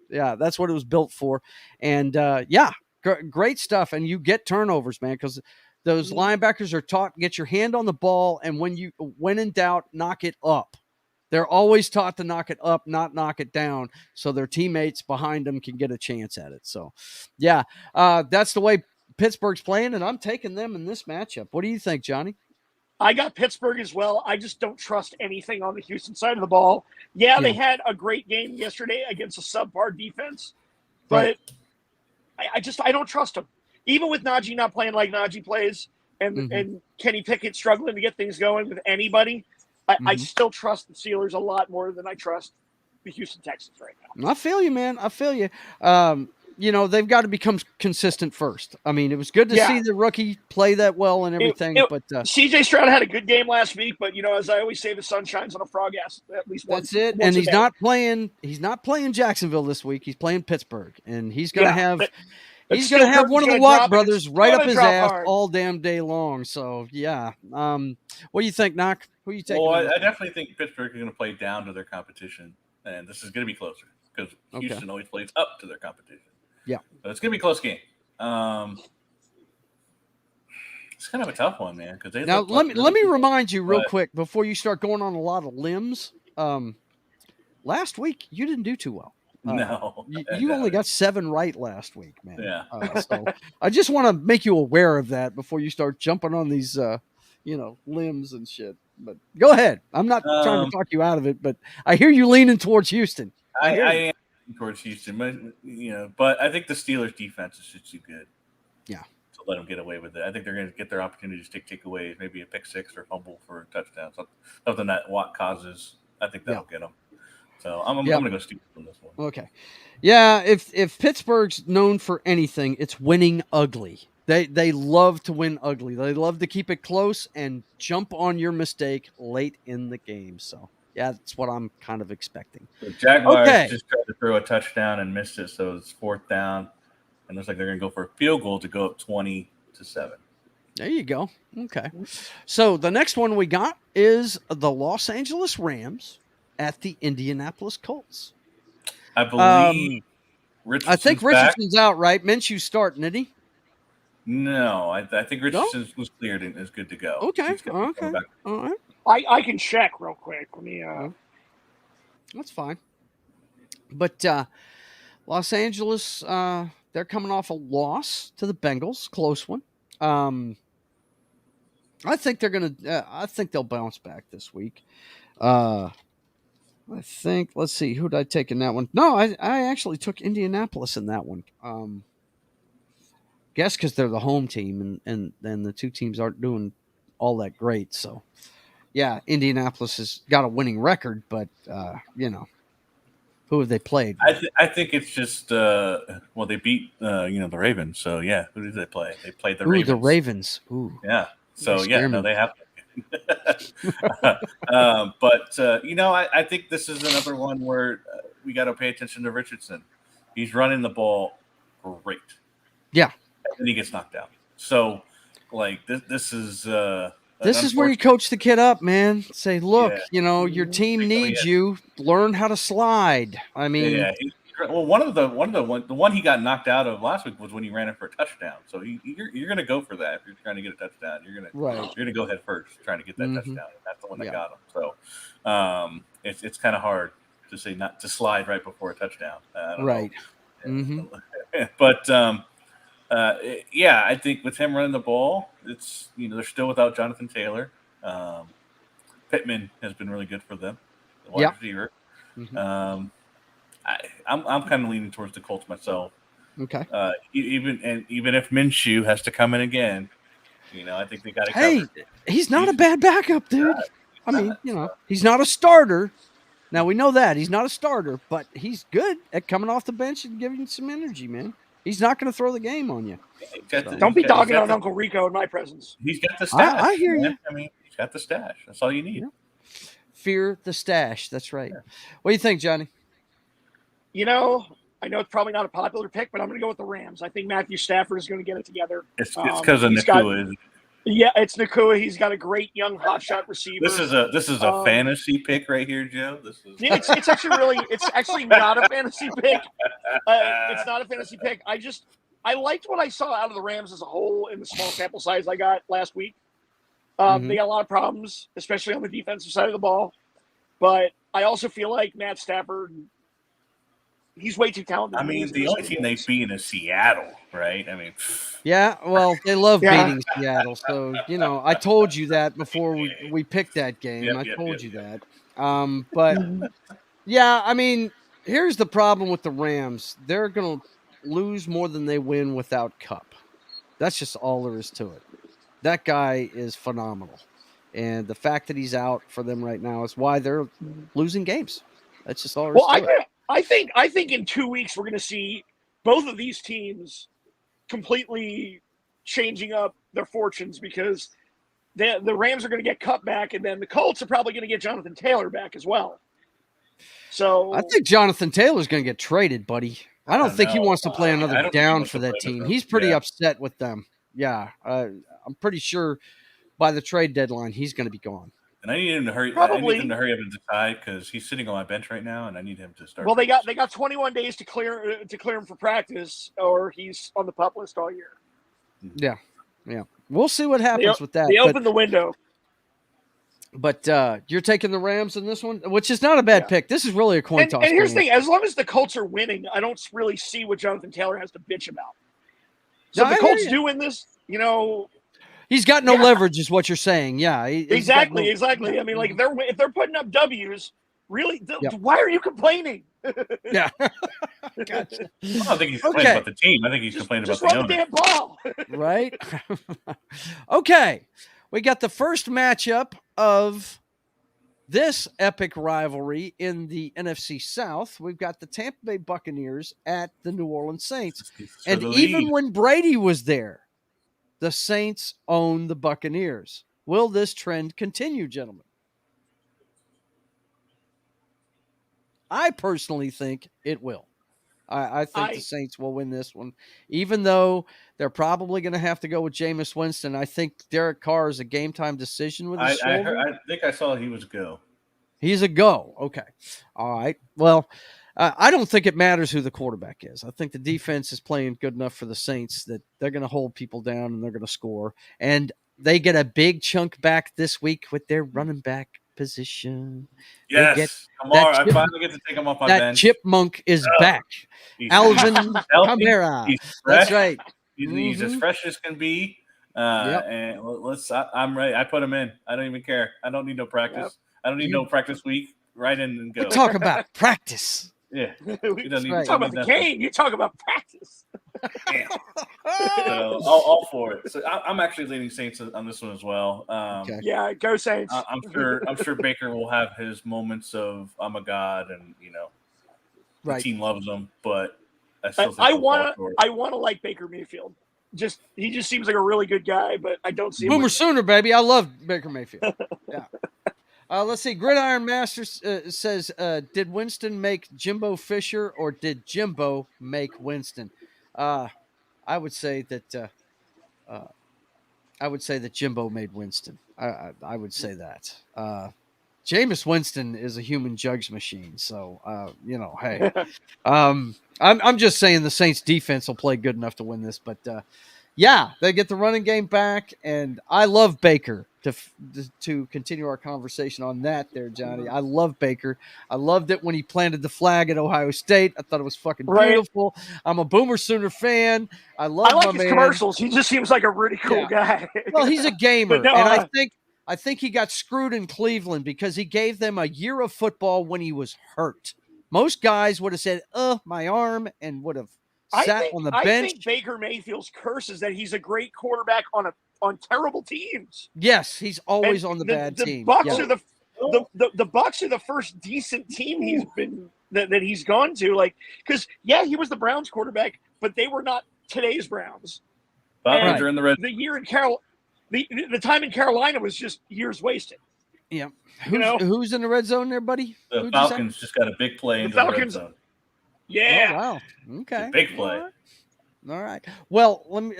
Yeah, that's what it was built for. And, great stuff. And you get turnovers, man, because those linebackers are taught to get your hand on the ball, and when in doubt, knock it up. They're always taught to knock it up, not knock it down, so their teammates behind them can get a chance at it. So, yeah, that's the way Pittsburgh's playing, and I'm taking them in this matchup. What do you think, Johnny? I got Pittsburgh as well. I just don't trust anything on the Houston side of the ball. Yeah, they had a great game yesterday against a subpar defense, but I don't trust them. Even with Najee not playing like Najee plays and Kenny Pickett struggling to get things going with anybody, I still trust the Steelers a lot more than I trust the Houston Texans right now. I feel you, man. I feel you. They've got to become consistent first. I mean, it was good to see the rookie play that well and everything. But CJ Stroud had a good game last week, but as I always say, the sun shines on a frog ass at least once. That's it. And he's not playing. He's not playing Jacksonville this week. He's playing Pittsburgh, and he's going to have. He's going to have one of the Watt brothers right up his ass all damn day long. So yeah. What do you think, Knock? Who are you taking? Well, I definitely think Pittsburgh is going to play down to their competition, and this is going to be closer because Houston always plays up to their competition. Yeah, but it's gonna be a close game. It's kind of a tough one, man. Because let me remind you real quick before you start going on a lot of limbs. Last week you didn't do too well. No, you only got 7 right last week, man. Yeah. So I just want to make you aware of that before you start jumping on these, limbs and shit. But go ahead. I'm not trying to talk you out of it, but I hear you leaning towards Houston. I am towards Houston, but I think the Steelers defense is just too good. Yeah. To let them get away with it. I think they're going to get their opportunities to take takeaways, maybe a pick 6 or fumble for a touchdown, something that Watt causes. I think that'll get them. So I'm going to go Steelers on this one. Okay. Yeah, if Pittsburgh's known for anything, it's winning ugly. They love to win ugly. They love to keep it close and jump on your mistake late in the game. So yeah, that's what I'm kind of expecting. The Jaguars just tried to throw a touchdown and missed it, so it's 4th down, and looks like they're going to go for a field goal to go up 20-7. There you go. Okay. So the next one we got is the Los Angeles Rams at the Indianapolis Colts. I believe Richardson's out, right? Minshew's starting, isn't he? No, I think Richardson was cleared and is good to go. Okay. He's coming Okay. back. All right. I can check real quick. Let me. That's fine. But Los Angeles, they're coming off a loss to the Bengals, close one. I think they're gonna. I think they'll bounce back this week. I think. Let's see. Who did I take in that one? No, I actually took Indianapolis in that one. Guess because they're the home team, and the two teams aren't doing all that great. So, yeah, Indianapolis has got a winning record, but who have they played? I think it's just they beat the Ravens. So yeah, who did they play? They played the Ravens. The Ravens. Ooh. Yeah. So They scare me. they have. But I think this is another one where we got to pay attention to Richardson. He's running the ball great. Yeah. And he gets knocked out. So, like this is this is where you coach the kid up, man. Say, look, your team needs you. Learn how to slide. I mean, the one he got knocked out of last week was when he ran it for a touchdown. So you're going to go for that if you're trying to get a touchdown. You're going to go head first trying to get that touchdown. And that's the one that got him. So it's kind of hard to say not to slide right before a touchdown. Right. But I think with him running the ball, it's they're still without Jonathan Taylor. Pittman has been really good for them, the wide receiver. I'm kind of leaning towards the Colts myself. Okay. Even if Minshew has to come in again, I think they got to. Hey, he's not a bad backup, dude. He's not a starter. Now we know that he's not a starter, but he's good at coming off the bench and giving you some energy, man. He's not going to throw the game on you. Don't be dogging on Uncle Rico in my presence. He's got the stash. I hear you. I mean, he's got the stash. That's all you need. Yeah. Fear the stash. That's right. Yeah. What do you think, Johnny? I know it's probably not a popular pick, but I'm going to go with the Rams. I think Matthew Stafford is going to get it together. It's because of Nakua. Yeah, it's Nakua. He's got a great young hotshot receiver. This is a fantasy pick right here, Joe. It's actually not a fantasy pick. It's not a fantasy pick. I liked what I saw out of the Rams as a whole in the small sample size I got last week. They got a lot of problems, especially on the defensive side of the ball. But I also feel like Matt Stafford, he's way too talented. I mean, the only team they've beaten is Seattle, right? I mean, yeah, well, they love beating Seattle. So, I told you that before we picked that game. I told you that. But, yeah, I mean, here's the problem with the Rams. They're going to lose more than they win without Kupp. That's just all there is to it. That guy is phenomenal. And the fact that he's out for them right now is why they're losing games. That's just all there is to it. I think in 2 weeks we're going to see both of these teams completely changing up their fortunes because the Rams are going to get Kupp back, and then the Colts are probably going to get Jonathan Taylor back as well. So I think Jonathan Taylor's going to get traded, buddy. I don't think he wants to play another down for that team. He's pretty upset with them. Yeah, I'm pretty sure by the trade deadline he's going to be gone. And I need him to hurry. I need him to hurry up and decide because he's sitting on my bench right now, and I need him to start. Well, they got 21 days to clear him for practice, or he's on the pup list all year. Yeah. We'll see what happens with that. They opened the window. But you're taking the Rams in this one, which is not a bad pick. This is really a coin toss. And here's the thing: as long as the Colts are winning, I don't really see what Jonathan Taylor has to bitch about. So if the Colts do win this, he's got no leverage, is what you're saying. Yeah, exactly. I mean, like if they're putting up W's, really, why are you complaining? Yeah, gotcha. I don't think he's complaining about the team. I think he's complaining about the owner. Just run the damn ball, right? Okay, we got the first matchup of this epic rivalry in the NFC South. We've got the Tampa Bay Buccaneers at the New Orleans Saints, and even when Brady was there, the Saints own the Buccaneers. Will this trend continue, gentlemen? I personally think it will. I think the Saints will win this one, even though they're probably going to have to go with Jameis Winston. I think Derek Carr is a game-time decision with his shoulder. I think I saw he was a go. He's a go. Okay. All right. Well, I don't think it matters who the quarterback is. I think the defense is playing good enough for the Saints that they're going to hold people down and they're going to score. And they get a big chunk back this week with their running back position. Yes, Kamara. I finally get to take him off my bench. Chipmunk is back. Alvin Kamara. He's That's right. He's as fresh as can be. And I'm ready. I put him in. I don't even care. I don't need no practice. Yep. I don't need no practice week. Right in and go. We talk about practice. Yeah. You talk about the game. You talk about practice. So, all for it. So I'm actually leaning Saints on this one as well. Okay. Yeah, go Saints. I'm sure Baker will have his moments of I'm a god and the team loves him, but I still think I want to like Baker Mayfield. He just seems like a really good guy, but I don't see him. Boomer Sooner, baby. I love Baker Mayfield. Yeah. Let's see. Gridiron Masters says, did Winston make Jimbo Fisher or did Jimbo make Winston? I would say that Jimbo made Winston. I would say that. Jameis Winston is a human jugs machine. So, hey, I'm just saying the Saints defense will play good enough to win this, but yeah, they get the running game back, and I love Baker. To continue our conversation on that there, Johnny. I love Baker. I loved it when he planted the flag at Ohio State. I thought it was fucking beautiful. I'm a Boomer Sooner fan. I like his commercials. He just seems like a really cool guy. Well, he's a gamer. And I think he got screwed in Cleveland because he gave them a year of football when he was hurt. Most guys would have said, my arm, and would have sat on the bench. I think Baker Mayfield's curse is that he's a great quarterback on terrible teams. Yes, he's always on the bad team. Bucks are the Bucks are the first decent team he's been that he's gone to. Because he was the Browns quarterback, but they were not today's Browns. Falcons are in the red. The year in the time in Carolina was just years wasted. Yeah, who's in the red zone there, buddy? The Falcons just got a big play in the red zone. Yeah. Oh, wow. Okay. Big play. All right. Well, let me.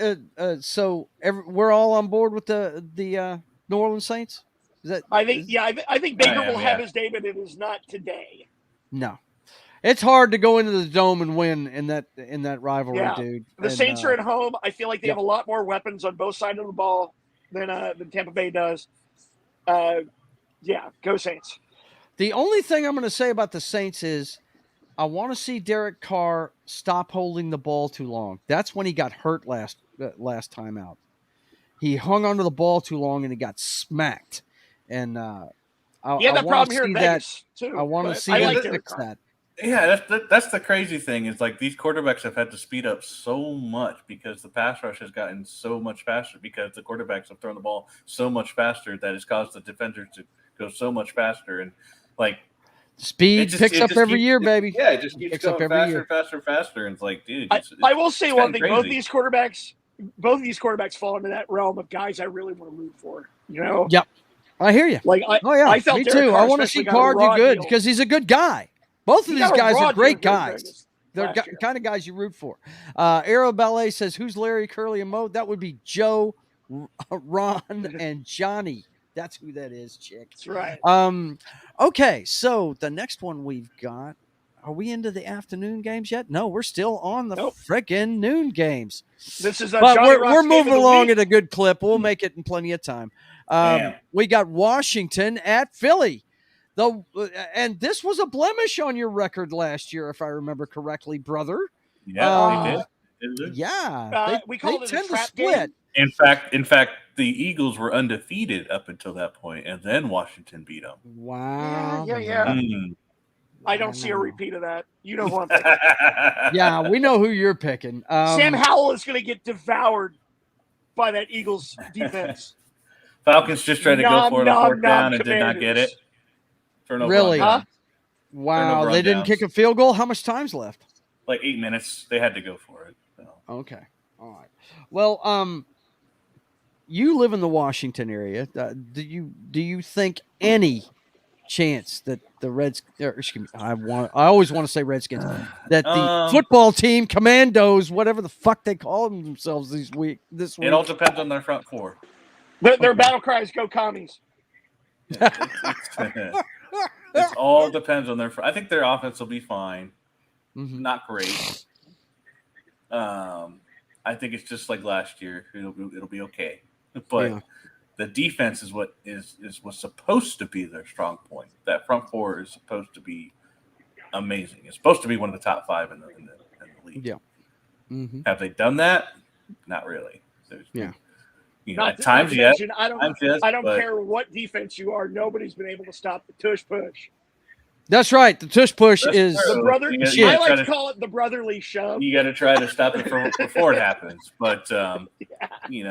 So we're all on board with the New Orleans Saints. I think Baker will have his day, but it is not today. No, it's hard to go into the dome and win in that rivalry, dude. The Saints are at home. I feel like they have a lot more weapons on both sides of the ball than Tampa Bay does. Go Saints. The only thing I'm going to say about the Saints is, I want to see Derek Carr stop holding the ball too long. That's when he got hurt last time out. He hung onto the ball too long and he got smacked. And that problem here in Vegas too. I want to see him fix that. Yeah, that's the crazy thing is these quarterbacks have had to speed up so much because the pass rush has gotten so much faster because the quarterbacks have thrown the ball so much faster that it's caused the defenders to go so much faster and speed picks up every year, baby. Yeah, it just keeps going faster. And it's dude. I will say one thing: both of these quarterbacks fall into that realm of guys I really want to root for. Yep, I hear you. I felt me too. I want to see Carr do good because he's a good guy. Both of these guys are great guys. They're kind of guys you root for. Arrow Ballet says, "Who's Larry, Curly, and Mo?" That would be Joe, Ron, and Johnny. That's who that is, chick. That's right. Okay, so the next one we've got, are we into the afternoon games yet? No, we're still on the frickin' noon games. This is but we're moving along at a good clip. We'll make it in plenty of time. We got Washington at Philly. And this was a blemish on your record last year, if I remember correctly, brother. Yeah, they did. Yeah, we called it a trap split. game. In fact, the Eagles were undefeated up until that point, and then Washington beat them. Wow. Yeah. I don't see a repeat of that. You know who I'm picking. Yeah, we know who you're picking. Sam Howell is going to get devoured by that Eagles defense. Falcons just tried to go for it on fourth down and did not get it. Really? Huh? Wow, they didn't kick a field goal? How much time's left? 8 minutes. They had to go for it. So. Okay. All right. Well, you live in the Washington area. Do you think any chance that the I always want to say Redskins, that the football team, Commandos, whatever the fuck they call themselves this week? It all depends on their front four. Their battle cries, "Go Commies." It all depends on their. I think their offense will be fine. not great. I think it's just like last year. It'll be okay. But the defense is what's supposed to be their strong point. That front four is supposed to be amazing. It's supposed to be one of the top 5 in the league. Yeah. Mm-hmm. Have they done that? Not really. At times, yes. I don't care what defense you are. Nobody's been able to stop the tush push. That's right. The tush push is the brother. I like to call it the brotherly shove. You got to try to stop it before it happens. But I think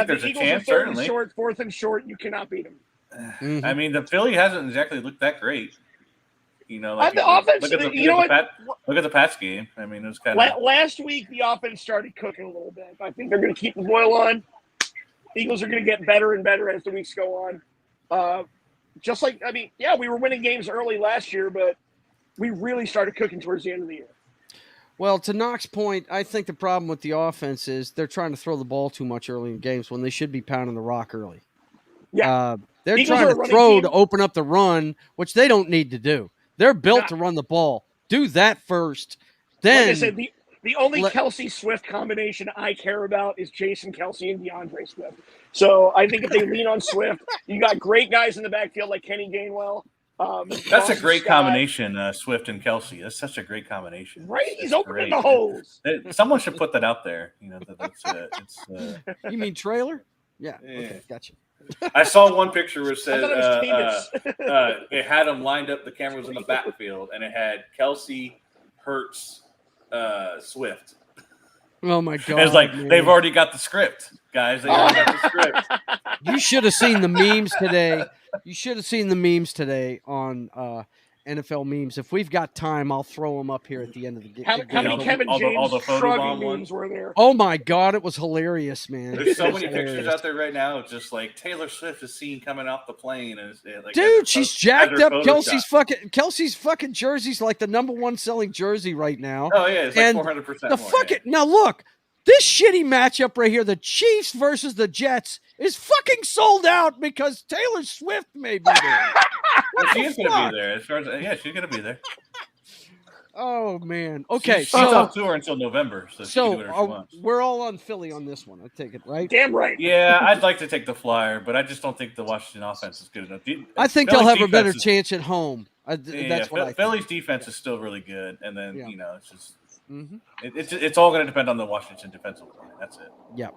there's a chance. Certainly, short, 4th and short, you cannot beat them. I mean, the Philly hasn't exactly looked that great. The offense. Look at the Pats game. I mean, it was kind of last week. The offense started cooking a little bit. I think they're going to keep the boil on. Eagles are going to get better and better as the weeks go on. We were winning games early last year, but we really started cooking towards the end of the year. Well, to Knox's point, I think the problem with the offense is they're trying to throw the ball too much early in games when they should be pounding the rock early. Yeah. They're trying to throw to open up the run, which they don't need to do. They're built to run the ball. Do that first. Then, like I said, the only Kelsey Swift combination I care about is Jason Kelsey and DeAndre Swift. So I think if they lean on Swift, you got great guys in the backfield like Kenny Gainwell. That's a great combination, Swift and Kelsey. That's such a great combination. Right? He's opening the holes. Someone should put that out there. You mean trailer? Yeah. Okay, gotcha. I saw one picture where it said it had them lined up. The camera was in the backfield, and it had Kelsey, Hurts, Swift. Oh my God! It's like they've already got the script, guys. They already got the script. You should have seen the memes today. You should have seen the memes today on NFL memes. If we've got time, I'll throw them up here at the end of the game. How many Kevin James shrugging memes were there? Oh my God, it was hilarious, man. There's so many pictures out there right now of just like Taylor Swift is seen coming off the plane, and dude, she's jacked up. Kelsey's fucking jersey's like the #1 selling jersey right now. Oh yeah, it's like 400% more. Now look, this shitty matchup right here, the Chiefs versus the Jets, is fucking sold out because Taylor Swift may be there. Well, she is going to be there. She's going to be there. Oh, man. Okay. She's off tour until November, so she can do whatever she wants. We're all on Philly on this one, I take it, right? Damn right. Yeah, I'd like to take the flyer, but I just don't think the Washington offense is good enough. I think they'll have a better chance at home. That's what I think. Philly's defense is still really good, and then, it's just it's all going to depend on the Washington defensive line. That's it. Yeah.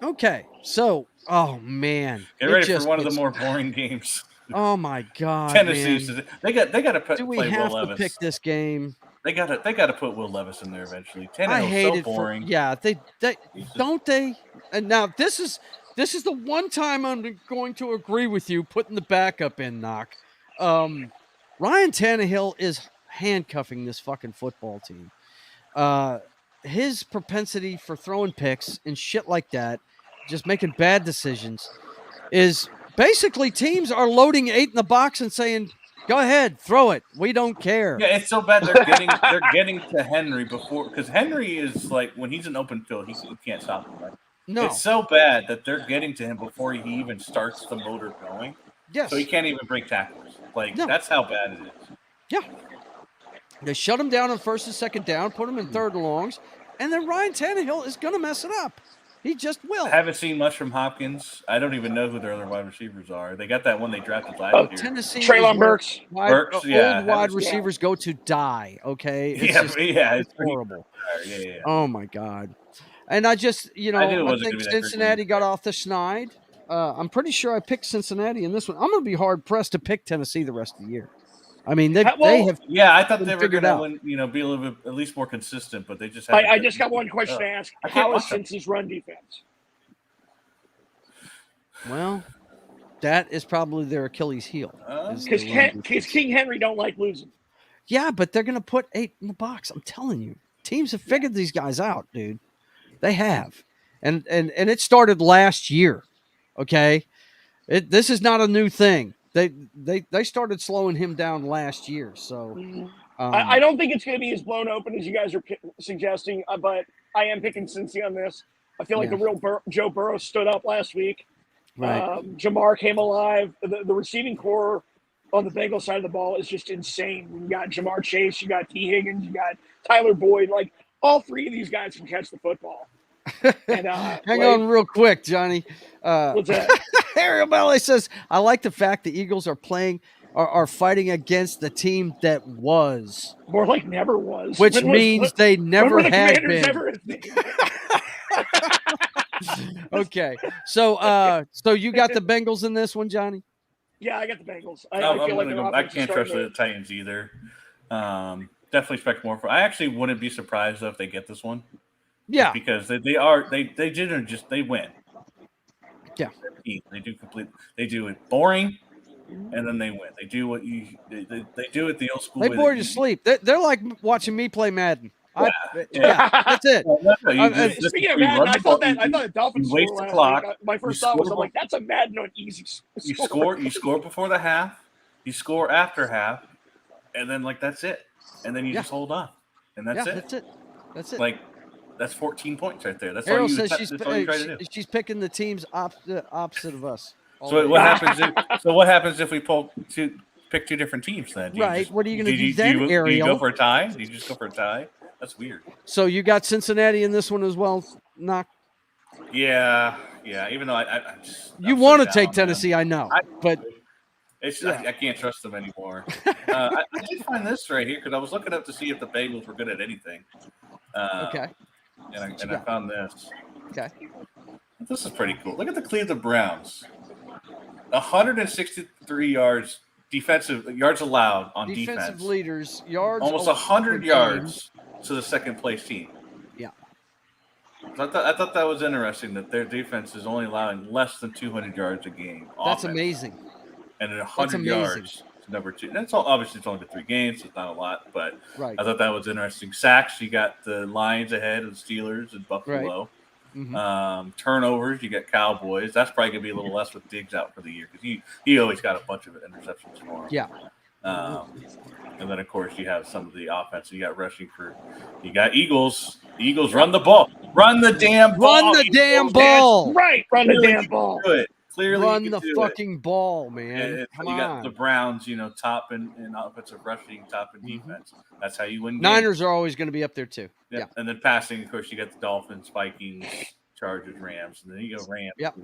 Okay. So, oh, man. Get ready for one of the more boring games. Oh my God, Tennessee! Man. They got to play Do we Will have Levis. to pick this game? They got to put Will Levis in there eventually. I hate so it. boring. They don't they. And now this is the one time I'm going to agree with you putting the backup in. Knock. Ryan Tannehill is handcuffing this fucking football team. His propensity for throwing picks and shit like that, just making bad decisions, is. Basically, teams are loading 8 in the box and saying, "Go ahead, throw it. We don't care." Yeah, it's so bad they're getting to Henry before, because Henry is like, when he's in open field, you can't stop him. Right? No, it's so bad that they're getting to him before he even starts the motor going. Yes, so he can't even break tackles. That's how bad it is. Yeah, they shut him down on 1st and 2nd down, put him in 3rd and longs, and then Ryan Tannehill is going to mess it up. He just will. I haven't seen much from Hopkins. I don't even know who their other wide receivers are. They got that one they drafted last year. Tennessee. Treylon Burks. Old wide receivers go to die, okay? It's horrible. Yeah. Oh, my God. And I just, I think Cincinnati got off the schneid. I'm pretty sure I picked Cincinnati in this one. I'm going to be hard-pressed to pick Tennessee the rest of the year. I mean, they have. Yeah, I thought they were going to, be a little bit at least more consistent, but they just. I just got one question to ask. How is Cincy's run defense? Well, that is probably their Achilles heel. Because King Henry don't like losing. Yeah, but they're going to put 8 in the box. I'm telling you, teams have figured these guys out, dude. They have, and it started last year. Okay, this is not a new thing. They started slowing him down last year, so I don't think it's going to be as blown open as you guys are suggesting, but I am picking Cincy on this. I feel like the real Joe Burrow stood up last week. Right. Jamar came alive. The receiving core on the Bengals side of the ball is just insane. You got Jamar Chase, you got T. Higgins, you got Tyler Boyd. Like, all three of these guys can catch the football. And Hang on real quick, Johnny. What's that? Ariel Ballet says, I like the fact the Eagles are fighting against the team that was. More like never was. Which means they never had been. Never Okay. So you got the Bengals in this one, Johnny? Yeah, I got the Bengals. I can't trust the Titans either. Definitely expect more. I actually wouldn't be surprised if they get this one. Yeah, because they win. Yeah, they do it boring, and then they win. They do what they do it the old school. They bore you to sleep. They're like watching me play Madden. That's it. Speaking of Madden, I thought the Dolphins waste the clock. My first thought was, I'm like, that's a Madden on easy. You score before the half, you score after half, and then that's it. And then you just hold on, and that's it. That's it. That's 14 points right there. That's Ariel all you says try to do. She's picking the teams opposite of us. So what happens if we pick two different teams then? Right. What are you going to do then, Ariel? Do you go for a tie? Do you just go for a tie? That's weird. So you got Cincinnati in this one as well, Knock? Yeah. Even though you want to take Tennessee, I know, but I can't trust them anymore. I did find this right here because I was looking up to see if the Bengals were good at anything. Okay. And I found this. Okay. This is pretty cool. Look at the Cleveland Browns. 163 yards yards allowed on defense. Defensive leaders, yards. Almost 100 yards to the second place team. Yeah. So I thought that was interesting that their defense is only allowing less than 200 yards a game. That's amazing. And 100 yards to number 2. That's obviously it's only 3 games, so it's not a lot, but right. I thought that was interesting. Sacks, you got the Lions ahead of the Steelers and Buffalo. Right. Mm-hmm. Turnovers, you got Cowboys. That's probably gonna be a little less with Diggs out for the year because he always got a bunch of interceptions for him. Yeah. And then of course you have some of the offense. You got rushing you got Eagles. The Eagles run the ball. Run the damn ball. Run the damn ball. Right. Run the damn ball. Do it. Clearly, run the fucking ball, man. Come on. You got the Browns, top in offensive rushing, top in defense. That's how you win games. Niners are always going to be up there too. Yeah. And then passing, of course, you got the Dolphins, Vikings, Chargers, Rams, and then you go Rams. Yep.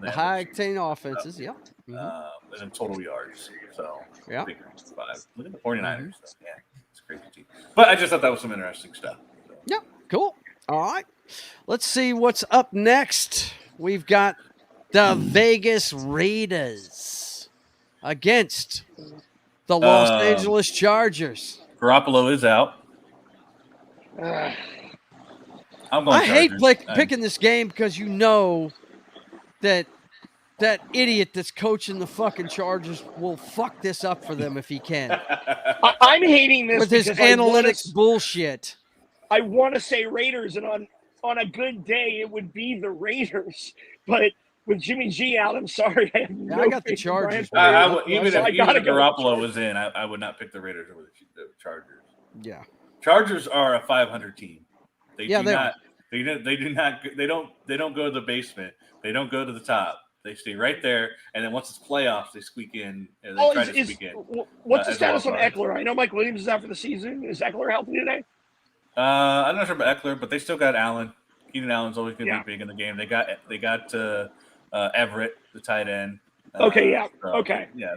The high octane offenses. Yep. And then total yards. So yeah. Look at the 49ers. Yeah, it's a crazy team. But I just thought that was some interesting stuff. So. Yep. Cool. All right. Let's see what's up next. We've got the Vegas Raiders against the Los Angeles Chargers. Garoppolo is out. I hate picking this game because you know that idiot that's coaching the fucking Chargers will fuck this up for them if he can. I'm hating this with his analytics bullshit. I want to say Raiders, and on a good day it would be the Raiders, but with Jimmy G out, I'm sorry. I got the Chargers. Even if Garoppolo was in, I would not pick the Raiders over the Chargers. Yeah, Chargers are a 500 team. They don't go to the basement. They don't go to the top. They stay right there, and then once it's playoffs, they squeak in. And they try to squeak in. What's the status on Eckler? I know Mike Williams is out for the season. Is Eckler healthy today? I'm not sure about Eckler, but they still got Allen. Keenan Allen's always going to be big in the game. They got Everett, the tight end. Okay. Yeah,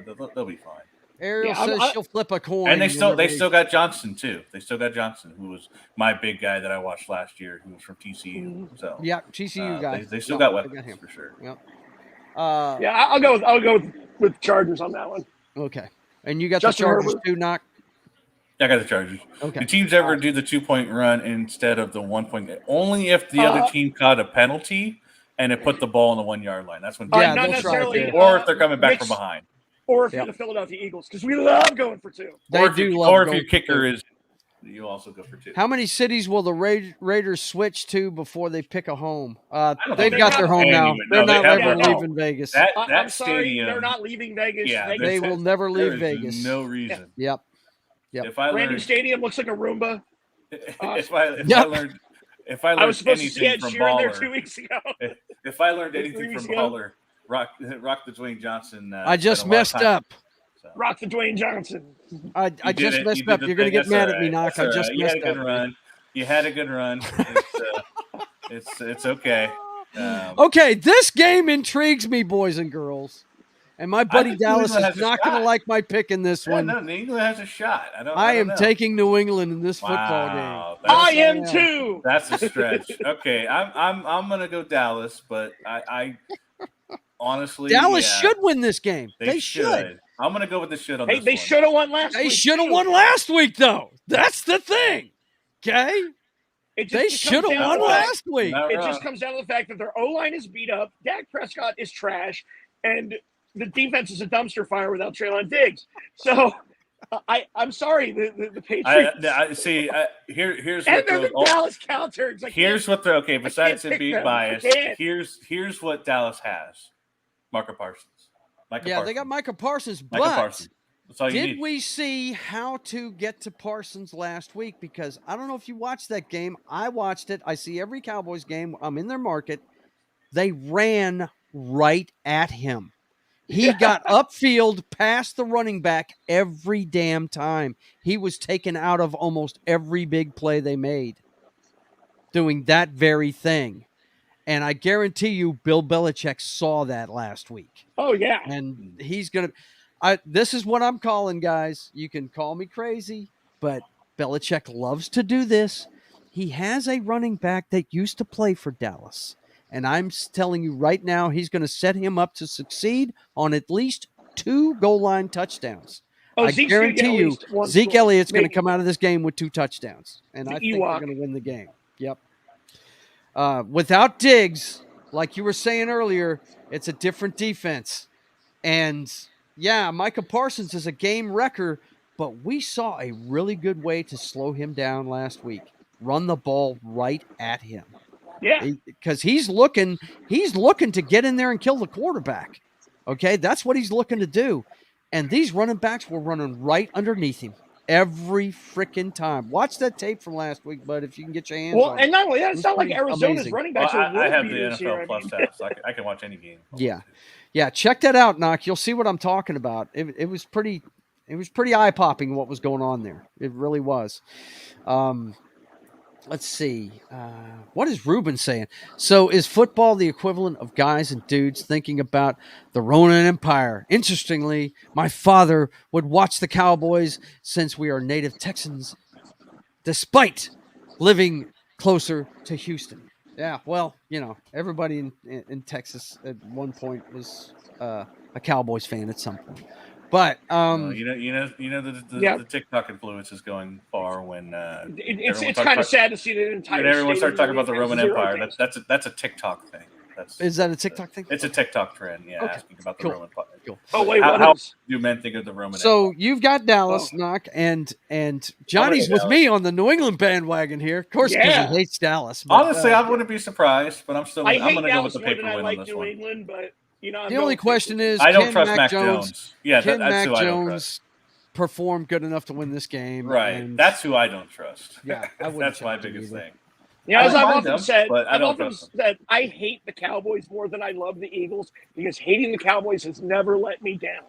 they'll be fine. Ariel says she'll flip a coin. And they still got Johnson too. They still got Johnson, who was my big guy that I watched last year, who was from TCU. So yeah, TCU guy. They still got weapons for sure. Yep. I'll go with Chargers on that one. Okay. And you got Justin the Chargers Herbert. too, Knock? I got the Chargers. Okay. The teams ever do the 2-point run instead of the 1-point. Only if the other team caught a penalty and it put the ball on the 1-yard line. That's when. Not necessarily. Or if they're coming back from behind. Or if you're the Philadelphia Eagles, because we love going for 2. Or if your kicker is, you also go for 2. How many cities will the Raiders switch to before they pick a home? They've got their home now. They're not ever leaving Vegas. I'm sorry, stadium, they're not leaving Vegas. Yeah, they will never leave Vegas. No reason. Yep. Brand new stadium looks like a Roomba. If I was supposed to see Ed Sheeran there 2 weeks ago. If I learned anything from Baller, rock the Dwayne Johnson. I just messed up. So. Rock the Dwayne Johnson. I just messed up. You're going to get mad at me, Knock. I just messed up. You had a good run. It's okay. Okay, this game intrigues me, boys and girls. And my buddy Dallas is not going to like my pick in this one. No, New England has a shot. I am taking New England in this football game. I am too. That's a stretch. Okay, I'm going to go Dallas, but I honestly Dallas should win this game. They should. I'm going to go with the should on this one. They should have won last week. They should have won last week, though. That's the thing. Okay? They should have won last week. It just comes down to the fact that their O-line is beat up, Dak Prescott is trash, and the defense is a dumpster fire without Treylon Diggs. So I'm sorry, the Patriots. Here's and what they're the Dallas Cowturns. Here's what they're okay. Besides it being biased, here's what Dallas has: Micah Parsons. They got Micah Parsons, but that's all you did need. we see how to get to Parsons last week? Because I don't know if you watched that game. I watched it. I see every Cowboys game. I'm in their market. They ran right at him. He got upfield past the running back every damn time. He was taken out of almost every big play they made doing that very thing. And I guarantee you Bill Belichick saw that last week. Oh, yeah. And he's going to – this is what I'm calling, guys. You can call me crazy, but Belichick loves to do this. He has a running back that used to play for Dallas. And I'm telling you right now, he's going to set him up to succeed on at least 2 goal line touchdowns. I guarantee you Zeke Elliott's going to come out of this game with 2 touchdowns. And I think they're going to win the game. Yep. Without Diggs, like you were saying earlier, it's a different defense. And, yeah, Micah Parsons is a game wrecker, but we saw a really good way to slow him down last week. Run the ball right at him. Yeah. Because he's looking to get in there and kill the quarterback. Okay, that's what he's looking to do. And these running backs were running right underneath him every freaking time. Watch that tape from last week, bud, if you can get your hands on it. And not only that, it's not like Arizona's running backs are I have the NFL Plus tab, so I can watch any game. Yeah, check that out, Knock. You'll see what I'm talking about. It was pretty eye-popping what was going on there. It really was. Let's see. What is Ruben saying? So is football the equivalent of guys and dudes thinking about the Roman Empire? Interestingly, my father would watch the Cowboys since we are native Texans, despite living closer to Houston. Yeah, well, everybody in Texas at one point was a Cowboys fan at some point. But the TikTok influence is going far when it's kind of sad to see the entire. When everyone starts talking about the Roman Empire, that's a TikTok thing. Is that a TikTok thing? It's a TikTok trend. Yeah, okay. Asking about the Roman Empire. Cool. Oh wait, how do men think of the Roman Empire? So you've got Dallas, Knock, and Johnny's with me on the New England bandwagon here, of course, because he hates Dallas. But, honestly, I wouldn't be surprised, but I'm going to go with the paper win on this New one. England, but. The only question is, I don't trust Mac Jones. Yeah, can that's Mac who I don't Jones trust. Perform good enough to win this game? Right. And that's who I don't trust. Yeah, that's my biggest thing. Yeah, as I've often said, I hate the Cowboys more than I love the Eagles because hating the Cowboys has never let me down.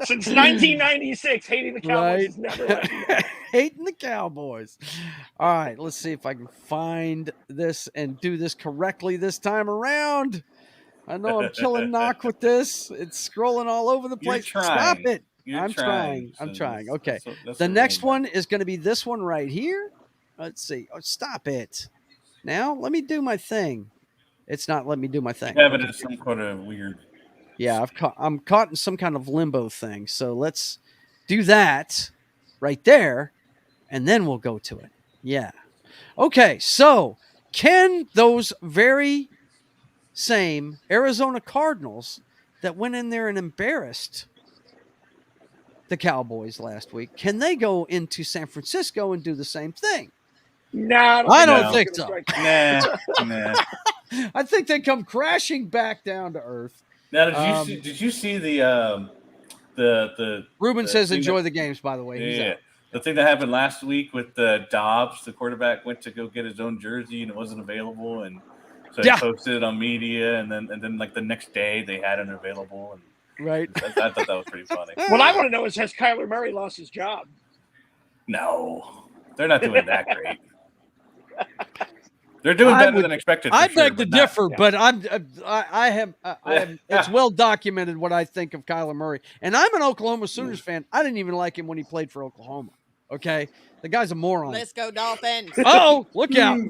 Since 1996, hating the Cowboys has never let me down. Hating the Cowboys. All right, let's see if I can find this and do this correctly this time around. I know I'm killing Knock with this. It's scrolling all over the place. Stop it. I'm trying. Okay. The next one is going to be this one right here. Let's see. Oh, stop it. Now, let me do my thing. It's not letting me do my thing. Yeah, but it's some kind of weird. Yeah, I'm caught in some kind of limbo thing. So let's do that right there, and then we'll go to it. Yeah. Okay, so can those very same Arizona Cardinals that went in there and embarrassed the Cowboys last week, can they go into San Francisco and do the same thing? No, I don't think so. Nah. I think they come crashing back down to earth. Now, did you see the Ruben says enjoy the games, by the way. Yeah. The thing that happened last week with Dobbs, the quarterback went to go get his own jersey and it wasn't available, and So he posted it on media, and then like the next day they had it available, and right. I thought that was pretty funny. What I want to know is, has Kyler Murray lost his job? No, they're not doing that great. They're doing better than expected. I beg to differ, but I have it's Yeah. well documented what I think of Kyler Murray, and I'm an Oklahoma Sooners fan. I didn't even like him when he played for Oklahoma. Okay, the guy's a moron. Let's go Dolphins. Oh, look out!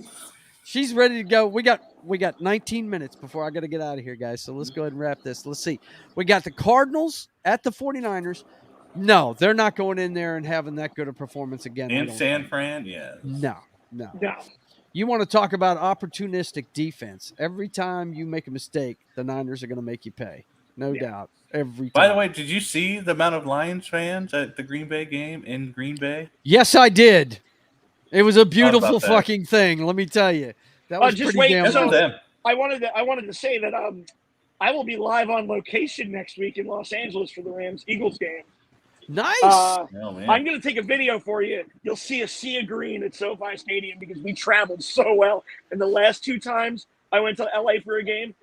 She's ready to go. We got 19 minutes before I got to get out of here, guys. So let's go ahead and wrap this. Let's see. We got the Cardinals at the 49ers. No, they're not going in there and having that good a performance again. In San Fran, No. No. You want to talk about opportunistic defense. Every time you make a mistake, the Niners are going to make you pay. No doubt. Every time. By the way, did you see the amount of Lions fans at the Green Bay game in Green Bay? Yes, I did. It was a beautiful fucking thing. Let me tell you. That was just pretty wait. damn So I wanted to say that I will be live on location next week in Los Angeles for the Rams-Eagles game. Nice. I'm going to take a video for you. You'll see a sea of green at SoFi Stadium because we traveled so well. And the last 2 times I went to LA for a game,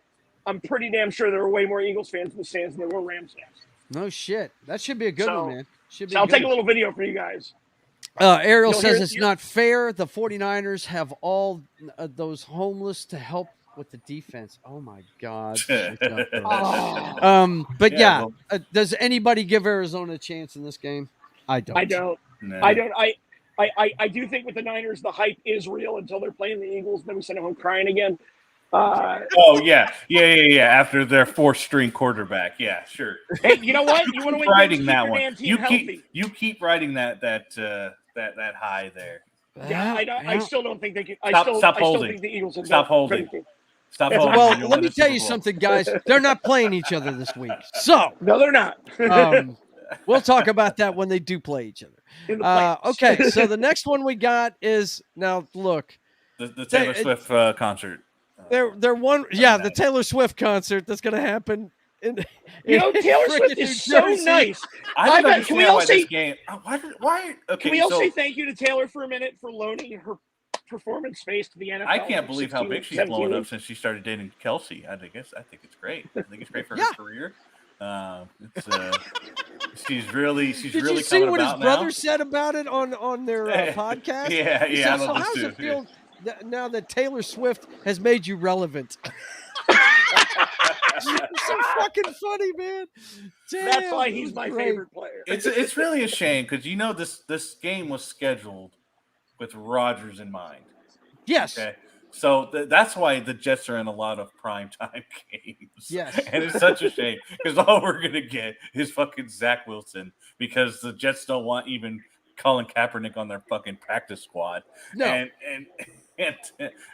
I'm pretty damn sure there were way more Eagles fans in the stands than there were Rams fans. No shit. That should be a good one, man. I'll take a little video for you guys. Ariel says it's not fair. The 49ers have all those homeless to help with the defense. Oh, my God. Does anybody give Arizona a chance in this game? I don't. No. I do think with the Niners, the hype is real until they're playing the Eagles. Then we send them home crying again. After their 4th-string quarterback, sure. Hey, you know what? You want to win? Riding that one. You keep riding that high there. I still don't think they can. Stop holding. Still think the Eagles will Stop holding. Stop holding. Well, let me tell you something, guys. They're not playing each other this week. So no, they're not. We'll talk about that when they do play each other. Okay, so the next one we got is now. Look, the Taylor Swift concert. The Taylor Swift concert that's going to happen. Taylor Swift is so nice. I don't understand why this game. Why? Okay, can we all say thank you to Taylor for a minute for loaning her performance space to the NFL? I can't believe how big she's blown up since she started dating Kelsey. I think it's great. I think it's great for her career. She's really Did you see what his brother said about it on their podcast? Yeah. So how does it feel now that Taylor Swift has made you relevant? It's so fucking funny, man. Damn, that's why he's my favorite player. It's really a shame because this game was scheduled with Rodgers in mind. Yes. Okay. So that's why the Jets are in a lot of primetime games. Yes. And it's such a shame because all we're going to get is fucking Zach Wilson because the Jets don't want even Colin Kaepernick on their fucking practice squad. No. And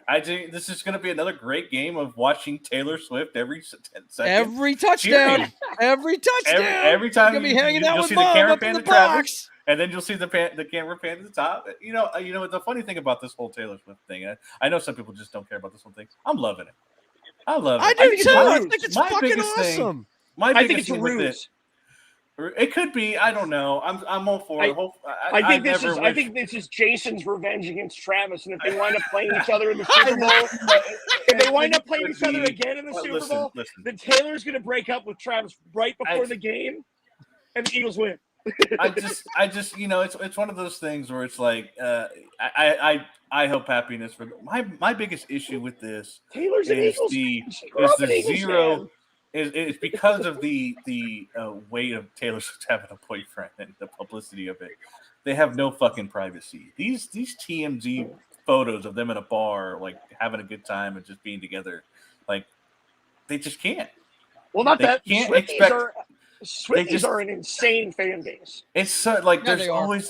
I think this is going to be another great game of watching Taylor Swift every 10 seconds. Every touchdown. Every time. You'll be hanging out with see Mom the camera up in pan the to Travis, box. and then you'll see the camera pan to the top. You know the funny thing about this whole Taylor Swift thing. I know some people just don't care about this whole thing. I'm loving it. I love it. I do too. I think it's fucking awesome. I think it's a ruse. It could be. I don't know. I'm all for it. I think this is Jason's revenge against Travis, and if they wind up playing each other in the Super Bowl, if they wind up playing each other again in the Super Bowl, then Taylor's going to break up with Travis right before the game, and the Eagles win. I just it's one of those things where it's like I hope happiness for my biggest issue with this Taylor's is the zero. It's because of the weight of Taylor Swift having a boyfriend and the publicity of it. They have no fucking privacy. These TMZ photos of them in a bar, like having a good time and just being together, like they just can't. Well, not they that can't Swifties are an insane fan base. It's so, like there's always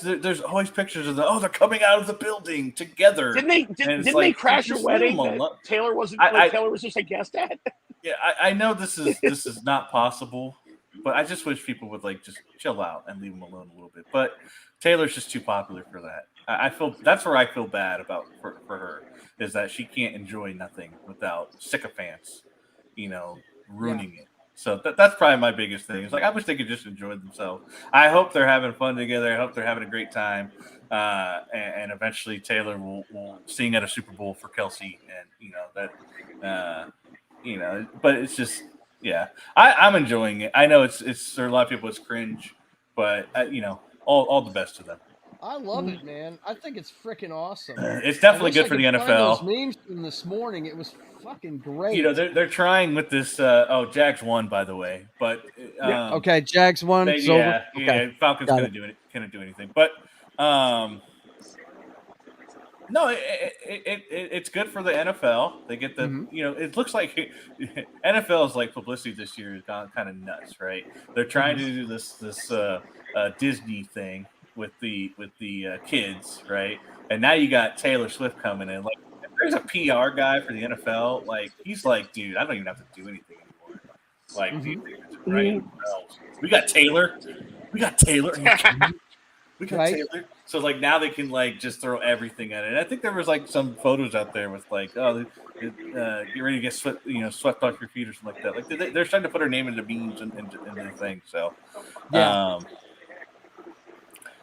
pictures of them. They're coming out of the building together. Didn't they crash a wedding that Taylor wasn't? Taylor was just a guest at. Yeah, I know this is not possible, but I just wish people would like just chill out and leave them alone a little bit. But Taylor's just too popular for that. I feel that's where I feel bad about for her is that she can't enjoy nothing without sycophants, ruining it. So that's probably my biggest thing. It's like I wish they could just enjoy themselves. I hope they're having fun together. I hope they're having a great time. And eventually Taylor will sing at a Super Bowl for Kelsey, and but it's just I'm enjoying it. I know it's there are a lot of people it's cringe, but all the best to them. I love it, man. I think it's freaking awesome. It's definitely good for the NFL. Those memes from this morning, it was fucking great. They're trying with this. Jags won, by the way, but okay, Jags won. Falcons couldn't do anything, but no, it's good for the NFL. They get the it looks like NFL's like publicity this year has gone kind of nuts, right? They're trying to do this Disney thing with the kids, right? And now you got Taylor Swift coming in. Like, if there's a PR guy for the NFL, like he's like, dude, I don't even have to do anything anymore. Like, right? We got Taylor. We got Taylor. Taylor. So like now they can like just throw everything at it. And I think there was like some photos out there with like, get ready to get swept off your feet or something like that. Like they're trying to put her name into memes and the thing. So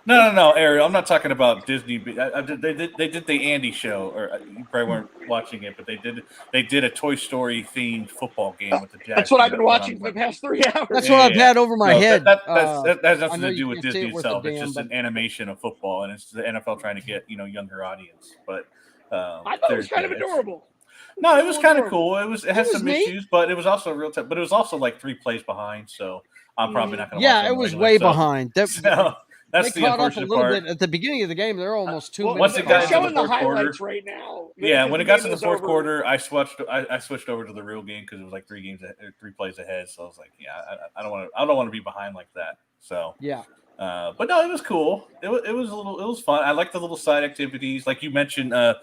No, Ariel. I'm not talking about Disney. They did the Andy show, or you probably weren't watching it, but they did a Toy Story themed football game with the Jags. That's what I've been watching for the past 3 hours. That's what I've had over my head. That has nothing to do with Disney itself. It's just an animation of football, and it's the NFL trying to get younger audience. But I thought it was kind of adorable. No, it was kind of cool. It has some issues, but it was also real time. But it was also like 3 plays behind, so I'm probably not going to. Yeah, it was way behind. That's they the caught up a unfortunate little part. bit at the beginning of the game. They're almost 2 minutes. Once it got showing into the the fourth highlights quarter, right now. When it got to the fourth quarter, I switched over to the real game because it was like 3 plays ahead. So I was like, I don't want to be behind like that. So but no, it was cool. It was fun. I like the little side activities, like you mentioned. What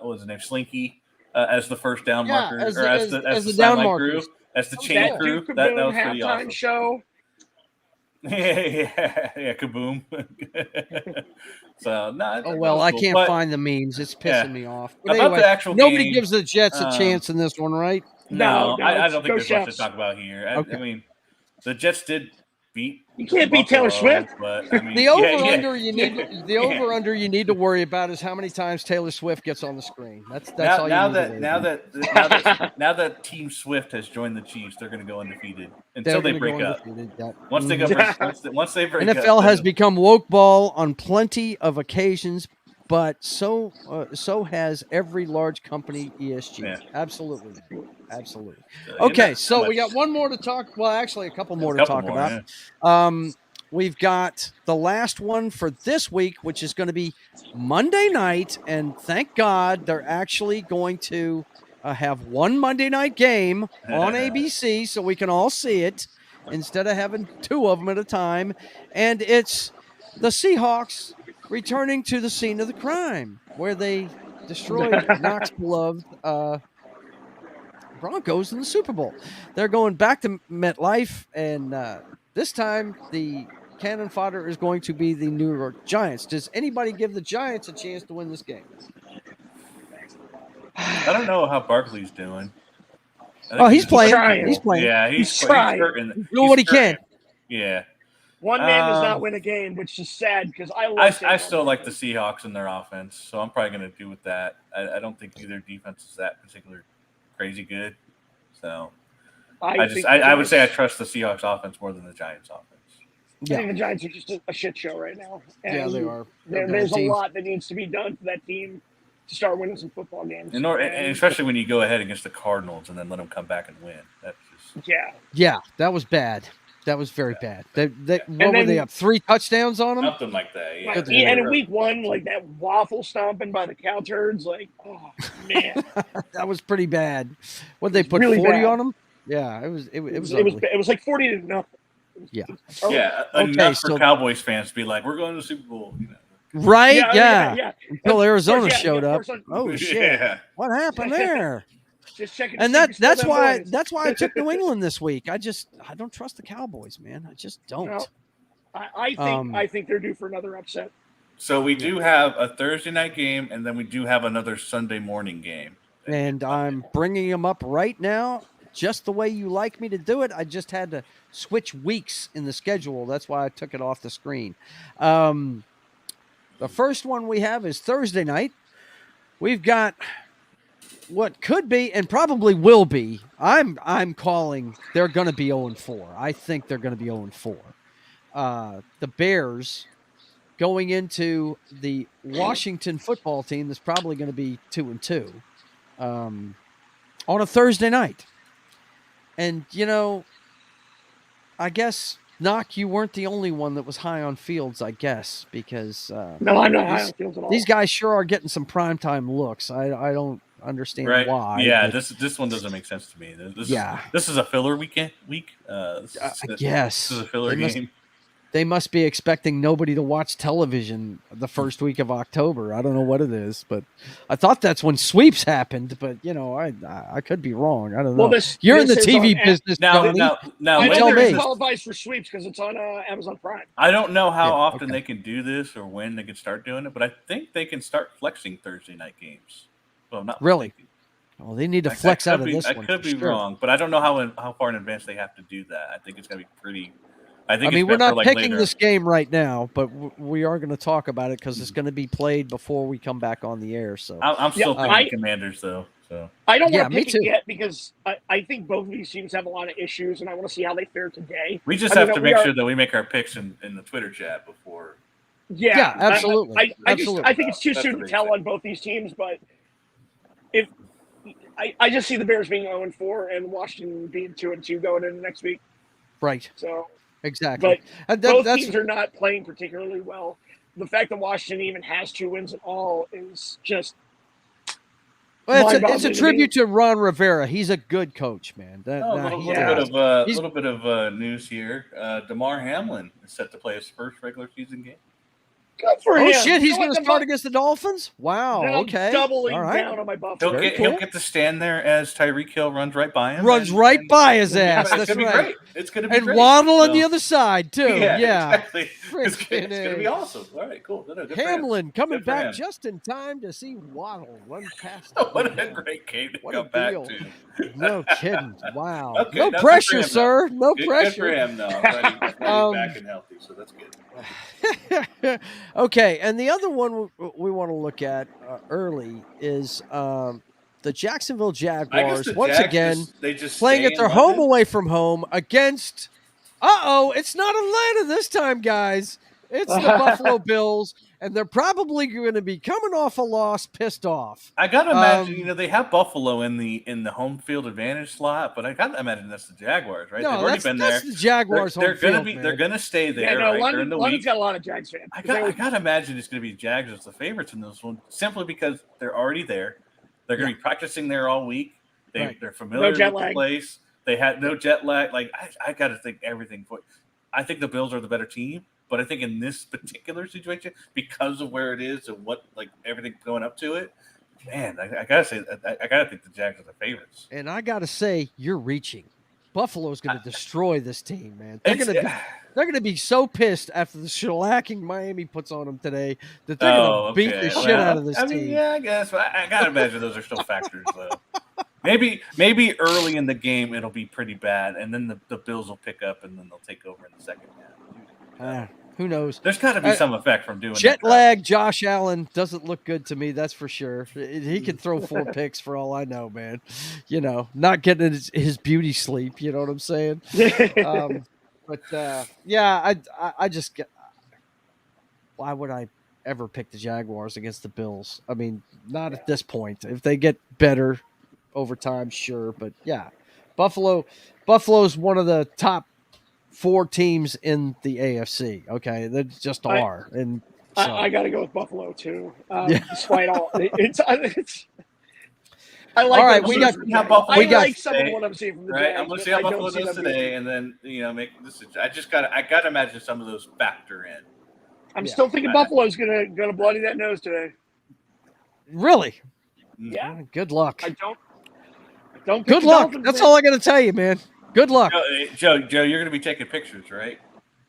was his name? Slinky as the first down marker, as the down marker, as the chain crew. That was pretty awesome. Show. Yeah, kaboom. So no. I can't find the memes. It's pissing me off. But about anyway, the actual nobody game, gives the Jets a chance in this one, right? No, I don't think there's much to talk about here. I mean, the Jets did beat. You can't beat Taylor Swift. But I mean, the over/under you need to worry about is how many times Taylor Swift gets on the screen. That's all you need. Now that Team Swift has joined the Chiefs, they're going to go undefeated until they break up. Once they break up, NFL has become woke ball on plenty of occasions, but so has every large company ESG. Yeah. Absolutely. Okay, so we got one more to talk. Well, actually, a couple more to talk about. Yeah. We've got the last one for this week, which is going to be Monday night, and thank God they're actually going to have one Monday night game on ABC, so we can all see it instead of having 2 of them at a time. And it's the Seahawks returning to the scene of the crime, where they destroyed Knox beloved Broncos in the Super Bowl. They're going back to MetLife, and this time the cannon fodder is going to be the New York Giants. Does anybody give the Giants a chance to win this game? I don't know how Barkley's doing. He's playing. He's playing. Yeah, he's trying. He's doing what he can. Yeah. One man does not win a game, which is sad because I still like the Seahawks and their offense, so I'm probably going to do with that. I don't think either defense is that particular crazy good. So I would say I trust the Seahawks offense more than the Giants offense. I think the Giants are just a shit show right now. And they are. There's a lot that needs to be done for that team to start winning some football games. And especially when you go ahead against the Cardinals and then let them come back and win. That's just Yeah, that was bad. That was very bad. What were they up? 3 touchdowns on them? Something like that, yeah. And in week 1, like that waffle stomping by the cow turds, like, oh, man. That was pretty bad. What did they put, really 40 bad. On them? Yeah, it was like 40-0. Yeah. Enough for Cowboys fans to be like, we're going to the Super Bowl. You know? Right? Yeah. Until Arizona showed up. Oh, shit. Yeah. What happened there? Just checking. And that's why I took New England this week. I don't trust the Cowboys, man. I just don't. No, I think they're due for another upset. So we do have a Thursday night game, and then we do have another Sunday morning game. And I'm bringing them up right now. just the way you like me to do it. I just had to switch weeks in the schedule. That's why I took it off the screen. The first one we have is Thursday night. We've got what could be and probably will be. I'm calling they're going to be 0-4. I think they're going to be 0-4. The Bears going into the Washington football team that's probably going to be 2-2 on a Thursday night. And, I guess, Knock, you weren't the only one that was high on Fields, I guess, because no, I'm not high on Fields at all. These guys sure are getting some primetime looks. I don't understand why. Yeah, this one doesn't make sense to me. This is a filler week. Yes. This is a filler game. They must be expecting nobody to watch television the first week of October. I don't know what it is, but I thought that's when sweeps happened. But I could be wrong. I don't know. Well, You're in the TV business now. I tell know me. it qualifies for sweeps because it's on Amazon Prime. I don't know how often they can do this or when they can start doing it, but I think they can start flexing Thursday night games. Well, not really. Well, they need to flex out of this one. I could be wrong, but I don't know how far in advance they have to do that. I think it's going to be pretty. I mean, we're not picking this game right now, but we are going to talk about it because it's going to be played before we come back on the air. So I'm still picking Commanders, though. So I don't want to pick it yet because I think both of these teams have a lot of issues, and I want to see how they fare today. We just have to make sure that we make our picks in the Twitter chat before. Yeah, absolutely. I think it's too soon to tell on both these teams, but if I just see the Bears being 0-4 and Washington being 2-2 going into next week. Right. So. Exactly. But both teams are not playing particularly well. The fact that Washington even has 2 wins at all is just it's a tribute to Ron Rivera. He's a good coach, man. A little bit of news here. DeMar Hamlin is set to play his first regular season game. Good for him. Oh, shit, he's going to start against the Dolphins? Wow, okay. Doubling down on my Buffalo. He'll get to stand there as Tyreek Hill runs right by him. By his ass. That's right. Great. It's going to be great. And Waddle on the other side, too. Yeah. Exactly. It's going to be awesome. All right, cool. Hamlin coming back just in time to see Waddle run past what a great game to come back to. No kidding. Wow. Okay, no pressure, sir. No pressure. Good for him, though. Back and healthy, so that's good. Okay, and the other one we want to look at early is the Jacksonville Jaguars once again playing at their home away from home against. It's not Atlanta this time, guys. It's the Buffalo Bills, and they're probably going to be coming off a loss, pissed off. I gotta imagine, they have Buffalo in the home field advantage slot, but I gotta imagine that's the Jaguars, right? No, they've already been that's there. the Jaguars. They're gonna stay there. Yeah, no, right? London's got a lot of Jags fans. I gotta imagine it's gonna be Jags as the favorites in this one, simply because they're already there. They're gonna be practicing there all week. They're familiar with the place. They had no jet lag. Like I gotta think everything. I think the Bills are the better team. But I think in this particular situation, because of where it is and what everything going up to it, man, I gotta say, I gotta think the Jags are the favorites. And I gotta say, you're reaching. Buffalo's gonna destroy this team, man. They're gonna be so pissed after the shellacking Miami puts on them today that they're gonna beat the shit out of this team. Yeah, I guess. But I gotta imagine those are still factors, though. Maybe early in the game it'll be pretty bad, and then the Bills will pick up, and then they'll take over in the second half. Who knows? There's got to be some effect from doing jet lag. Josh Allen doesn't look good to me. That's for sure. He could throw 4 picks for all I know, man. Not getting his beauty sleep. You know what I'm saying? I just get. Why would I ever pick the Jaguars against the Bills? I mean, not at this point. If they get better over time, sure. But yeah, Buffalo's one of the top 4 teams in the AFC. Okay, they just are, and so. I got to go with Buffalo too. Despite all, it's. I like. All right, we got. I like some of what I'm seeing from the Jags. I'm going to see how Buffalo does today, and then make this. I got to imagine some of those factor in. I'm still thinking Buffalo's gonna bloody that nose today. Really? Yeah. Good luck. I don't. Good luck. That's all I got to tell you, man. Good luck. Joe, you're going to be taking pictures, right?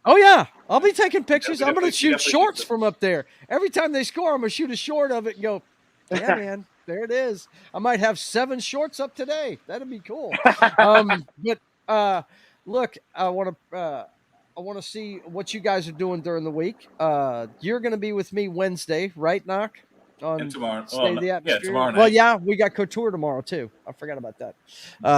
Oh, yeah. I'll be taking pictures. I'm going to shoot shorts from up there. Every time they score, I'm going to shoot a short of it and go, yeah, man. There it is. I might have 7 shorts up today. That'd be cool. But look, I want to see what you guys are doing during the week. You're going to be with me Wednesday, right, Knock? And tomorrow. State of the Atmosphere. Yeah, tomorrow night. Well, yeah, we got Couture tomorrow too. I forgot about that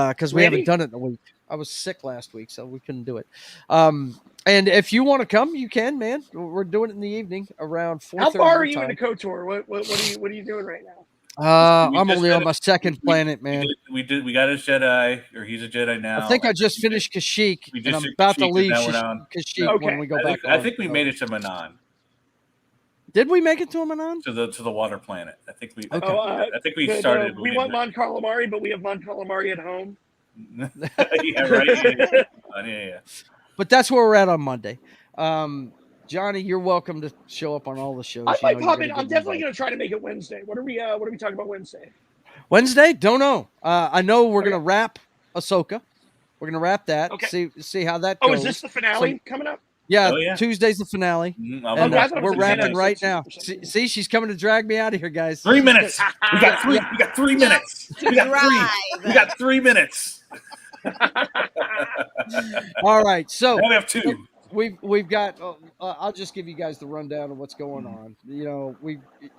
because we haven't done it in a week. I was sick last week, so we couldn't do it. And if you want to come, you can, man. We're doing it in the evening around 4:30. How far are you into Couture? What are you doing right now? I'm only on my second planet, man. We got a Jedi, or he's a Jedi now. I think I just finished Kashyyyk, and I'm about to leave Kashyyyk when we go back. I think we made it to Manan. Did we make it to Manan? To the water planet. I think we. Okay. I think we started. We want Mon Calamari, but we have Mon Calamari at home. Yeah, right. Yeah. But that's where we're at on Monday. Johnny, you're welcome to show up on all the shows. I might pop in. I'm definitely going to try to make it Wednesday. What are we talking about Wednesday? Wednesday? Don't know. I know we're going to wrap Ahsoka. We're going to wrap that. Okay. See how that goes. Oh, is this the finale coming up? Yeah, Tuesday's the finale. And we're wrapping right now. See, she's coming to drag me out of here, guys. 3 minutes. We got 3 minutes. We got 3 minutes. All right. So now we have 2. We've got. I'll just give you guys the rundown of what's going on. You know,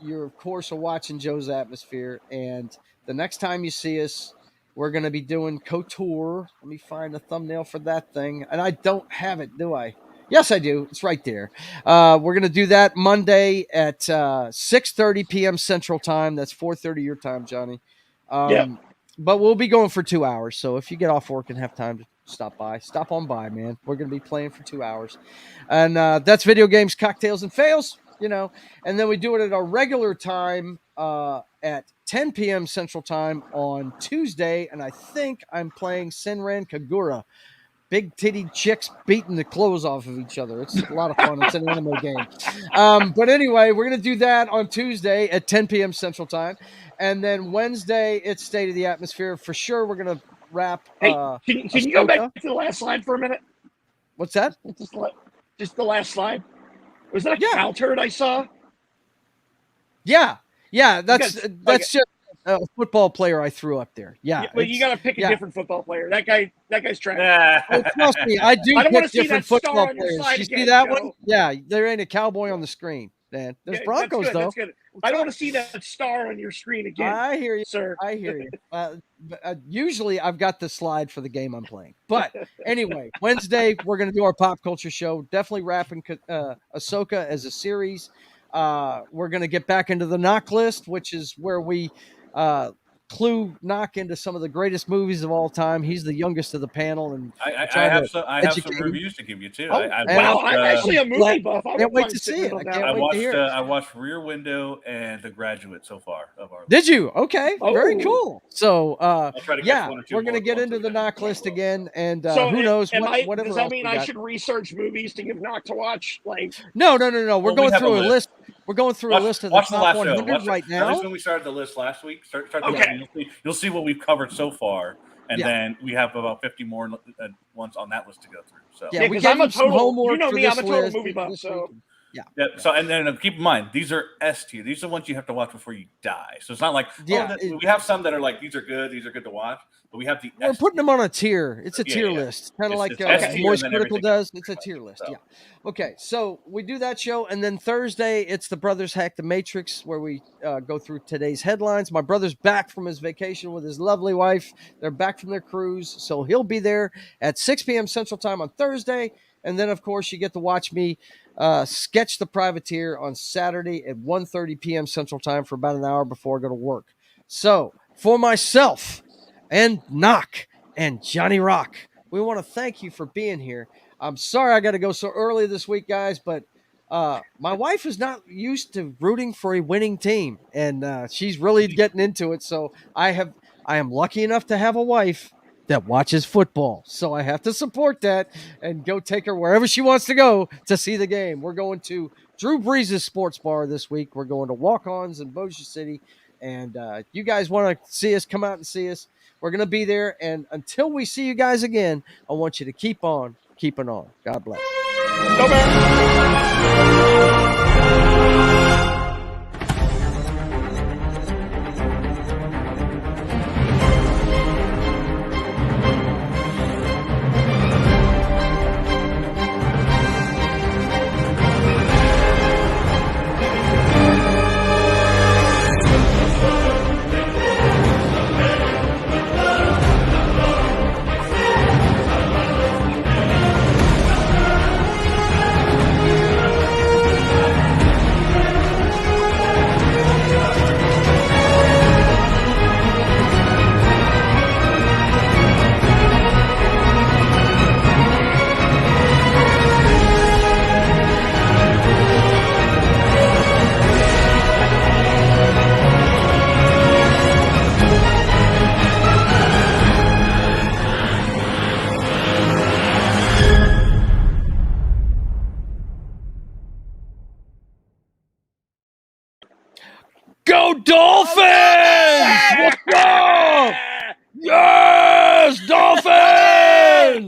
you're of course are watching Joe's Atmosphere, and the next time you see us, we're going to be doing Couture. Let me find a thumbnail for that thing, and I don't have it, do I? Yes, I do. It's right there. We're going to do that Monday at 6:30 p.m. Central Time. That's 4:30 your time, Johnny. But we'll be going for 2 hours. So if you get off work and have time to stop on by, man. We're going to be playing for 2 hours. And that's video games, cocktails, and fails, you know. And then we do it at our regular time at 10 p.m. Central Time on Tuesday. And I think I'm playing Senran Kagura. Big titty chicks beating the clothes off of each other. It's a lot of fun. It's an anime game. But anyway, we're going to do that on Tuesday at 10 p.m. Central Time. And then Wednesday, it's State of the Atmosphere. For sure, we're going to wrap. Hey, can you go back to the last slide for a minute? What's that? Just the last slide. Was that a cow turd I saw? Yeah. That's just a football player I threw up there. Yeah. Well, you got to pick a different football player. That guy's trash. Oh, trust me, I do pick different football players. You see that one? Yeah, there ain't a cowboy on the screen, man. There's Broncos, though. That's good. I don't want to see that star on your screen again. I hear you, sir. I hear you. Usually, I've got the slide for the game I'm playing. But anyway, Wednesday, we're going to do our pop culture show. Definitely wrapping Ahsoka as a series. We're going to get back into the knock list, which is where we clue Knock into some of the greatest movies of all time. He's the youngest of the panel, and I have some reviews to give you too. I'm actually a movie buff. I can't wait to see it. I watched Rear Window and The Graduate so far. Did you? Okay, very cool. So we're gonna get into the Knock list again, and who knows whatever. Does that mean I should research movies to give Knock to watch? Like no. We're going through a list. We're going through a list of the top 100 right now. That's when we started the list last week. Start you'll see what we've covered so far, and then we have about 50 more ones on that list to go through. So because I'm a total movie buff. So So and then keep in mind these are S tier. These are the ones you have to watch before you die. So it's not like we have some that are like these are good to watch, but we have the. We're putting them on a tier. It's a tier list, kind of like Moist Critical does. It's a tier list. So. Yeah. Okay, so we do that show, and then Thursday it's the Brothers Hack the Matrix, where we go through today's headlines. My brother's back from his vacation with his lovely wife. They're back from their cruise, so he'll be there at 6 p.m. Central Time on Thursday, and then of course you get to watch me sketch the Privateer on Saturday at 1:30 p.m. Central Time for about an hour before I go to work. So for myself and Knock and Johnny Rock, we want to thank you for being here. I'm sorry I got to go so early this week, guys, but my wife is not used to rooting for a winning team, and she's really getting into it. So I am lucky enough to have a wife that watches football. So I have to support that and go take her wherever she wants to go to see the game. We're going to Drew Brees' sports bar this week. We're going to Walk-Ons in Bossier City. And you guys want to see us, come out and see us. We're going to be there. And until we see you guys again, I want you to keep on keeping on. God bless. Go back. Go Dolphins! Let's go! Yes, Dolphins!